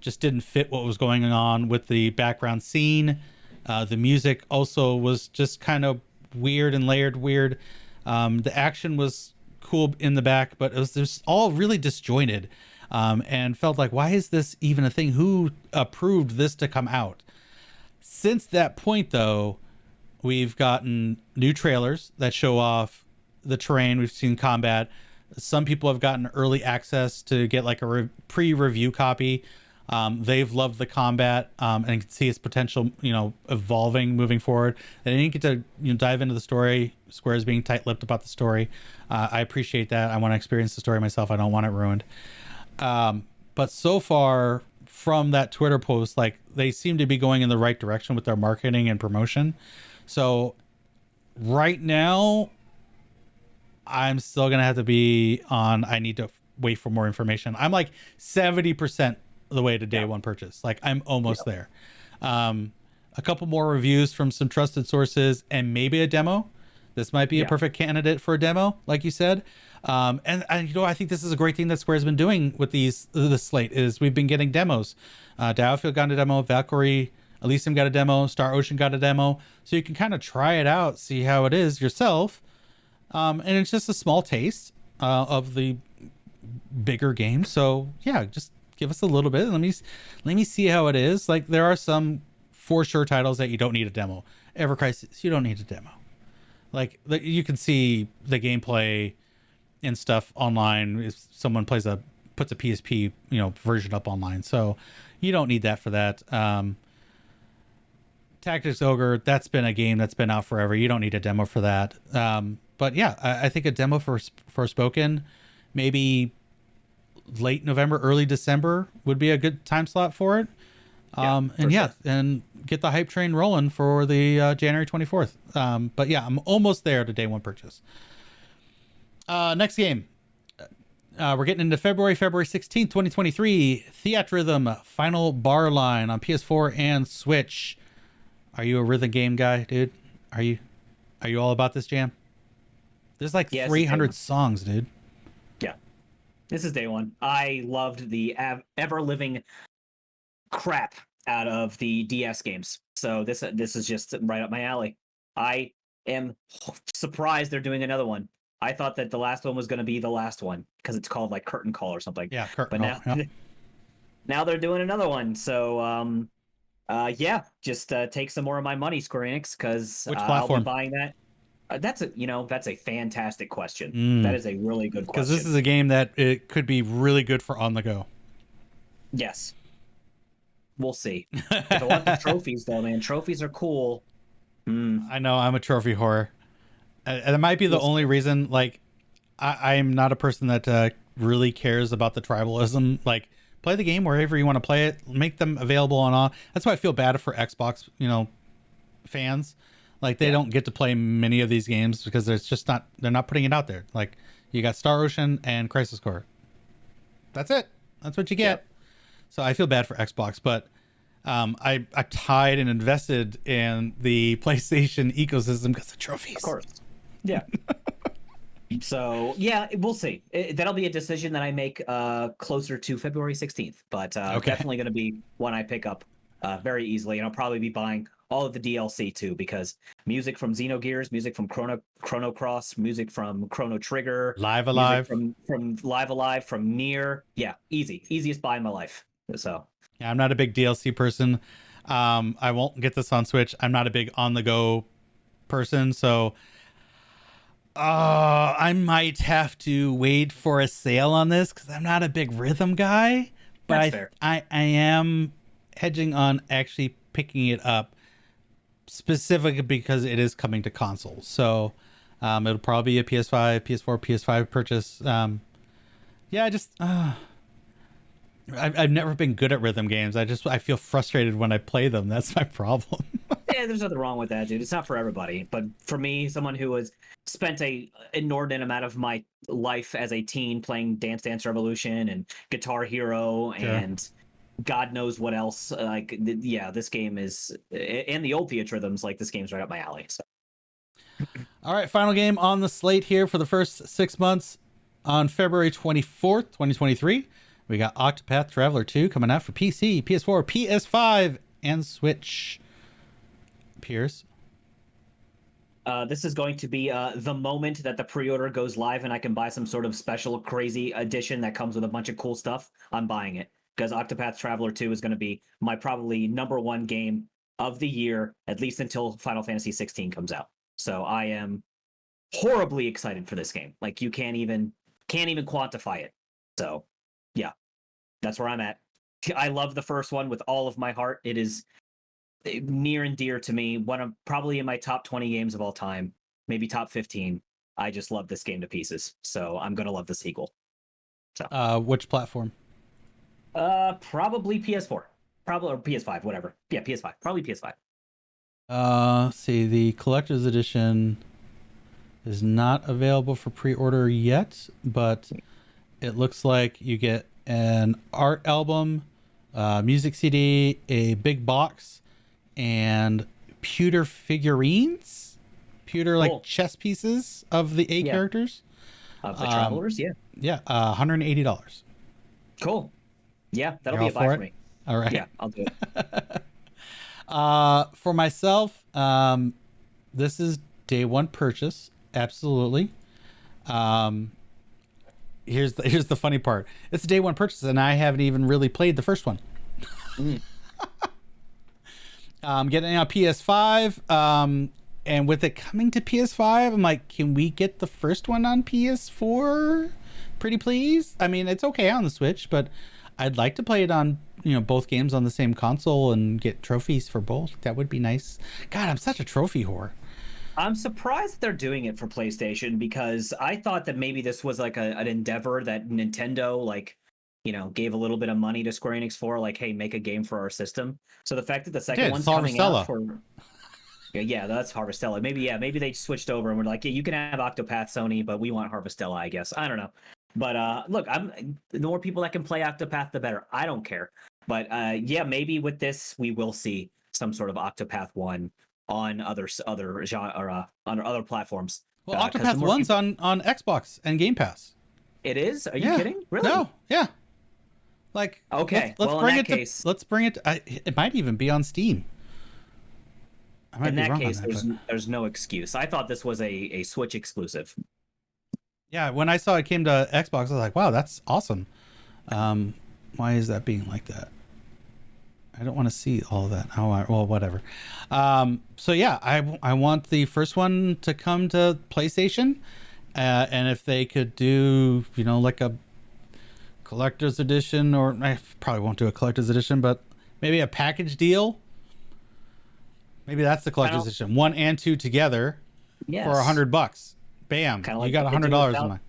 just didn't fit what was going on with the background scene. The music also was just kind of weird and layered weird. The action was cool in the back, but it was just all really disjointed, and felt like, why is this even a thing? Who approved this to come out? Since that point, though, we've gotten new trailers that show off the terrain. We've seen combat. Some people have gotten early access to get like a pre-review copy. They've loved the combat, and can see its potential, evolving moving forward. They didn't get to dive into the story. Square is being tight-lipped about the story. I appreciate that. I want to experience the story myself. I don't want it ruined. But so far from that Twitter post, like, they seem to be going in the right direction with their marketing and promotion. So right now, I'm still gonna have to be on. I need to wait for more information. I'm like 70% the way to day one purchase. Like, I'm almost there. A couple more reviews from some trusted sources, and maybe a demo. This might be a perfect candidate for a demo, like you said. And I think this is a great thing that Square's been doing with the slate, is we've been getting demos. Battlefield got a demo, Valkyrie, Elysium got a demo, Star Ocean got a demo, so you can kind of try it out, see how it is yourself. And it's just a small taste of the bigger game. So yeah, just give us a little bit. Let me see how it is. Like, there are some for sure titles that you don't need a demo. Ever Crisis, you don't need a demo. Like, you can see the gameplay and stuff online if someone puts a PSP version up online. So you don't need that for that. Tactics Ogre, that's been a game that's been out forever. You don't need a demo for that. But yeah, I think a demo for Forspoken, maybe late November, early December would be a good time slot for it. And get the hype train rolling for the January 24th. But yeah, I'm almost there to day one purchase. Next game. We're getting into February 16th, 2023. Theatrhythm Final Bar Line on PS4 and Switch. Are you a rhythm game guy, dude? Are you all about this jam? There's like 300 songs, dude. Yeah. This is day one. I loved the ever-living crap out of the DS games. So this is just right up my alley. I am surprised they're doing another one. I thought that the last one was going to be the last one because it's called like Curtain Call or something. Yeah, Curtain Call. Now they're doing another one. So just take some more of my money, Square Enix, because I'll be buying that. That's a fantastic question. That is a really good question. Because this is a game that it could be really good for on the go. Yes. We'll see. If I want the trophies, though, man, trophies are cool. I know, I'm a trophy whore. And it might be the only reason, like, I'm not a person that really cares about the tribalism, like, Play the game wherever you want to play it. Make them available on all. That's why I feel bad for Xbox, fans. Like they don't get to play many of these games because there's just not. They're not putting it out there. Like you got Star Ocean and Crisis Core. That's it. That's what you get. Yep. So I feel bad for Xbox, but I tied and invested in the PlayStation ecosystem because of trophies. Of course. Yeah. So yeah, we'll see. That'll be a decision that I make closer to February 16th, but definitely going to be one I pick up very easily, and I'll probably be buying all of the DLC too, because music from Xenogears, music from Chrono Cross, music from Chrono Trigger, Live Alive, from Live Alive, from Nier. Yeah, easiest buy in my life. So yeah, I'm not a big DLC person. I won't get this on Switch. I'm not a big on the go person, so I might have to wait for a sale on this because I'm not a big rhythm guy. But that's fair. I am hedging on actually picking it up, specifically because it is coming to consoles. So it'll probably be a PS5, PS4, PS5 purchase. I've never been good at rhythm games. I feel frustrated when I play them. That's my problem. Yeah, there's nothing wrong with that, dude. It's not for everybody. But for me, someone who has spent a inordinate amount of my life as a teen playing Dance Dance Revolution and Guitar Hero and God knows what else, this game is, and the old Theatrhythms, like this game's right up my alley. So. All right, final game on the slate here for the first 6 months. On February 24th, 2023, we got Octopath Traveler 2 coming out for PC, PS4, PS5, and Switch. Piers? This is going to be the moment that the pre-order goes live and I can buy some sort of special crazy edition that comes with a bunch of cool stuff. I'm buying it because Octopath Traveler 2 is going to be my probably number one game of the year, at least until Final Fantasy 16 comes out. So I am horribly excited for this game. Like you can't even quantify it. So yeah, that's where I'm at. I love the first one with all of my heart. It is near and dear to me. One of probably in my top 20 games of all time, maybe top 15. I just love this game to pieces. So I'm going to love the sequel. So which platform? Probably PS4. Probably or PS5, whatever. Yeah, PS5. Probably PS5. See, the collector's edition is not available for pre-order yet, but it looks like you get an art album, music CD, a big box, and pewter figurines, like chess pieces of the characters of the travelers. Yeah, $180. Cool. Yeah, that'll be a buy for me. All right. Yeah, I'll do it. For myself, this is day one purchase. Absolutely. Here's the funny part. It's a day one purchase, and I haven't even really played the first one. Getting on PS5, and with it coming to PS5, I'm like, can we get the first one on PS4? Pretty please. I mean, it's okay on the Switch, but I'd like to play it on both games on the same console and get trophies for both. That would be nice. God, I'm such a trophy whore. I'm surprised that they're doing it for PlayStation because I thought that maybe this was like an endeavor that Nintendo gave a little bit of money to Square Enix for, like, hey, make a game for our system. So the fact that the second one's coming out for that's Harvestella. Maybe they switched over and were like, yeah, you can have Octopath, Sony, but we want Harvestella, I guess. I don't know. But look, the more people that can play Octopath, the better. I don't care. But maybe with this, we will see some sort of Octopath 1 on other genre on other platforms. Well, Octopath 1's on Xbox and Game Pass. It is? Are you kidding? Really? No. Yeah. Like, okay. Let's bring it. Let's bring it. It might even be on Steam. In that case, there's no excuse. I thought this was a Switch exclusive. Yeah, when I saw it came to Xbox, I was like, wow, that's awesome. Why is that being like that? I don't want to see all of that. Well, whatever. So yeah, I want the first one to come to PlayStation, and if they could do, like a collector's edition, or I probably won't do a collector's edition, but maybe a package deal. Maybe that's the collector's edition, 1 and 2 together, for $100. Bam! You got $100 in mine.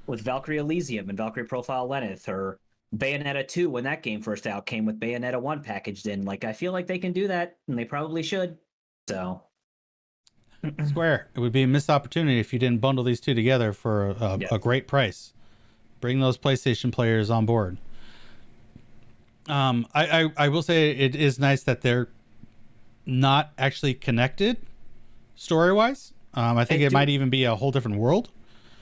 With Valkyrie Elysium and Valkyrie Profile Lenneth, or Bayonetta 2, when that game first out, came with Bayonetta 1 packaged in. Like, I feel like they can do that, and they probably should. So, Square, it would be a missed opportunity if you didn't bundle these two together for yeah. a great price. Bring those PlayStation players on board. I will say it is nice that they're not actually connected story wise. I think it might even be a whole different world.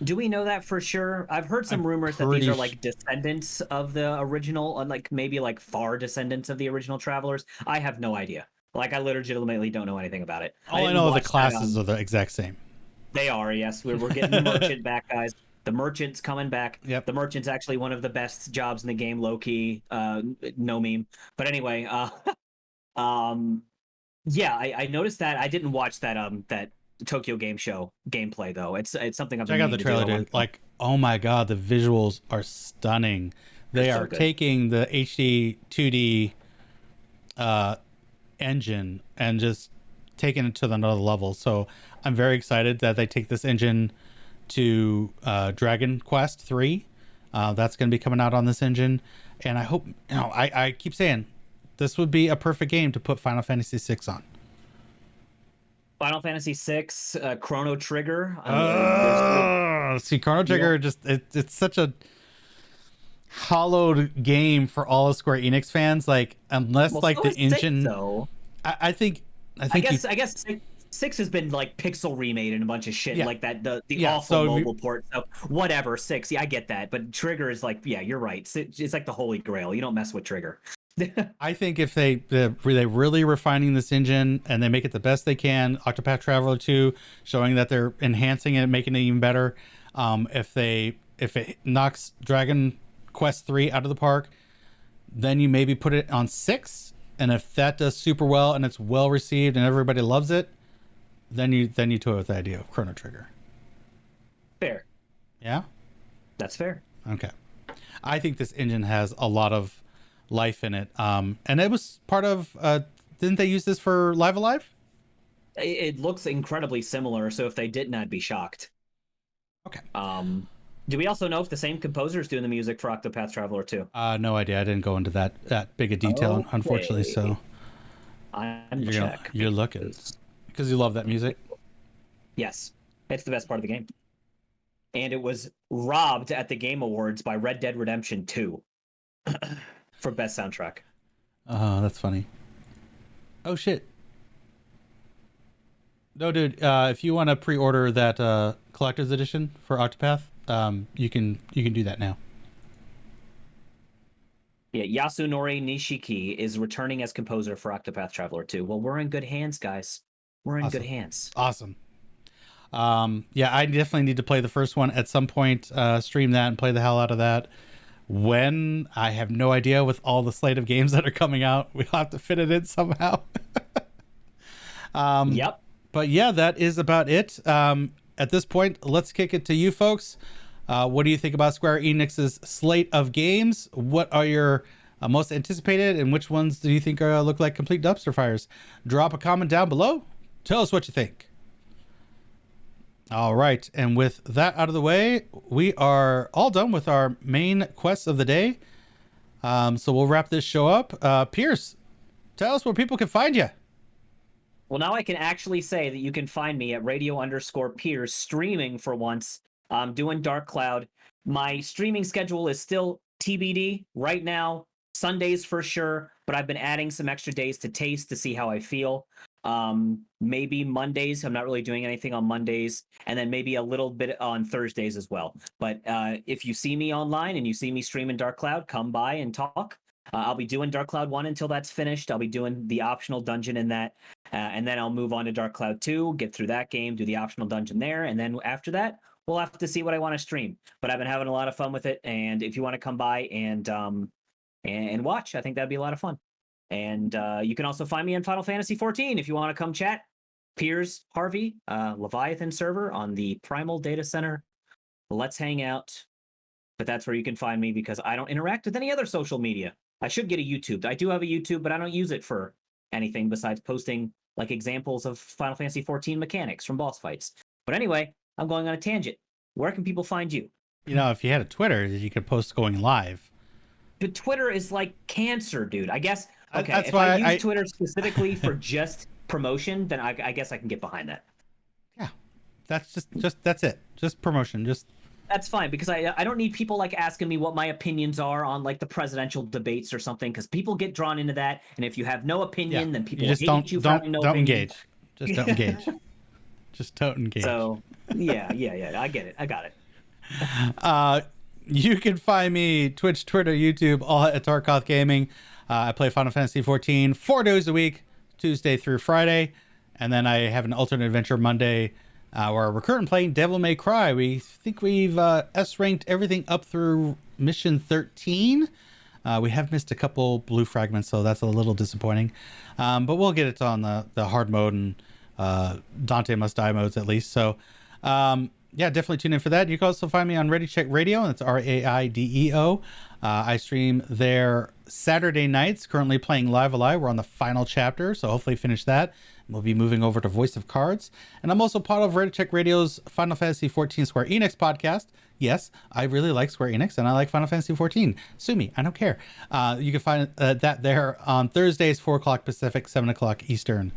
Do we know that for sure? I've heard some rumors that these are like descendants of the original, like maybe like far descendants of the original Travelers. I have no idea. Like, I legitimately don't know anything about it. All I know is the classes are the exact same. They are, yes. We're getting the merchant back, guys. The merchant's coming back. Yep. The merchant's actually one of the best jobs in the game, low key. No meme. But anyway, yeah, I noticed that. I didn't watch that Tokyo Game Show gameplay though. It's something I've been check out the trailer, dude. Like, oh my god, the visuals are stunning. They are taking the HD 2D engine and just taking it to another level. So I'm very excited that they take this engine to Dragon Quest 3. That's going to be coming out on this engine, and I hope, I keep saying this would be a perfect game to put Final Fantasy 6 on. Final Fantasy 6, Chrono Trigger. See, Chrono Trigger, just it's such a hollowed game for all of Square Enix fans. Like, unless like the engine, though. I guess 6 has been like pixel remade and a bunch of shit like that. The awful mobile port. So whatever, 6. Yeah, I get that. But Trigger is like, yeah, you're right. It's like the holy grail. You don't mess with Trigger. I think if they really refining this engine and they make it the best they can, Octopath Traveler 2 showing that they're enhancing it, making it even better. If it knocks Dragon Quest 3 out of the park, then you maybe put it on 6, and if that does super well and it's well received and everybody loves it, then you toy with the idea of Chrono Trigger. Fair. Yeah? That's fair. Okay. I think this engine has a lot of life in it, and it was part of didn't they use this for Live Alive? It looks incredibly similar, so if they didn't, I'd be shocked. Okay. Do we also know if the same composer is doing the music for Octopath Traveler 2? No idea. I didn't go into that big a detail, unfortunately, so you're looking because you love that music. Yes, it's the best part of the game, and it was robbed at the Game Awards by Red Dead Redemption 2 for best soundtrack. Oh, that's funny. Oh shit. No, dude. If you want to pre-order that collector's edition for Octopath, you can do that now. Yeah, Yasunori Nishiki is returning as composer for Octopath Traveler 2. Well, we're in good hands, guys. We're in good hands. Awesome. Yeah, I definitely need to play the first one at some point, stream that and play the hell out of that. When, I have no idea. With all the slate of games that are coming out, we'll have to fit it in somehow. Yep. But yeah, that is about it. At this point, let's kick it to you folks. What do you think about Square Enix's slate of games? What are your most anticipated, and which ones do you think look like complete dumpster fires? Drop a comment down below. Tell us what you think. All right, and with that out of the way, we are all done with our main quests of the day. So we'll wrap this show up. Piers, tell us where people can find you. Well, now I can actually say that you can find me at radio_Piers streaming for once. I'm doing Dark Cloud. My streaming schedule is still TBD right now. Sundays for sure, but I've been adding some extra days to taste to see how I feel. Maybe Mondays. I'm not really doing anything on Mondays, and then maybe a little bit on Thursdays as well. But if you see me online and you see me streaming Dark Cloud, come by and talk. I'll be doing Dark Cloud 1 until that's finished. I'll be doing the optional dungeon in that, and then I'll move on to Dark Cloud 2, get through that game, do the optional dungeon there, and then after that, we'll have to see what I want to stream. But I've been having a lot of fun with it, and if you want to come by and watch, I think that'd be a lot of fun. And you can also find me on Final Fantasy 14 if you want to come chat. Piers Harvey, Leviathan server on the Primal Data Center. Let's hang out. But that's where you can find me because I don't interact with any other social media. I should get a YouTube. I do have a YouTube, but I don't use it for anything besides posting like examples of Final Fantasy 14 mechanics from boss fights. But anyway, I'm going on a tangent. Where can people find you? You know, if you had a Twitter, you could post going live. but Twitter is like cancer, dude. I guess. Okay, That's if why I use Twitter specifically for just promotion, then I guess I can get behind that. Yeah, that's just that's it. Just promotion. Just That's fine because I don't need people like asking me what my opinions are on like the presidential debates or something because people get drawn into that, and if you have no yeah. opinion, then You people just hate you for having no don't opinion. engage. Just don't engage. Just don't engage. So yeah, I get it. I got it. You can find me Twitch, Twitter, YouTube, all at Tarkoth Gaming. I play Final Fantasy 14 4 days a week, Tuesday through Friday, and then I have an alternate adventure Monday where we're currently playing Devil May Cry. We think we've S ranked everything up through mission 13. We have missed a couple blue fragments, so that's a little disappointing. But we'll get it on the hard mode and Dante Must Die modes at least. So yeah, definitely tune in for that. You can also find me on Ready Check Raideo, and it's Raideo. I stream there Saturday nights, currently playing Live Alive. We're on the final chapter, so hopefully finish that. We'll be moving over to Voice of Cards. And I'm also part of Ready Check Radio's Final Fantasy 14 Square Enix podcast. Yes, I really like Square Enix, and I like Final Fantasy 14. Sue me, I don't care. You can find that there on Thursdays, 4 o'clock Pacific, 7 o'clock Eastern.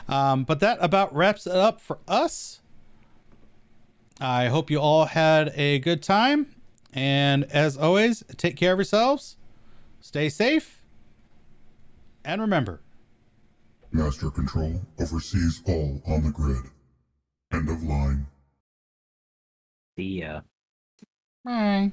But that about wraps it up for us. I hope you all had a good time. And as always, take care of yourselves, stay safe, and remember, Master Control oversees all on the grid. End of line. The bye.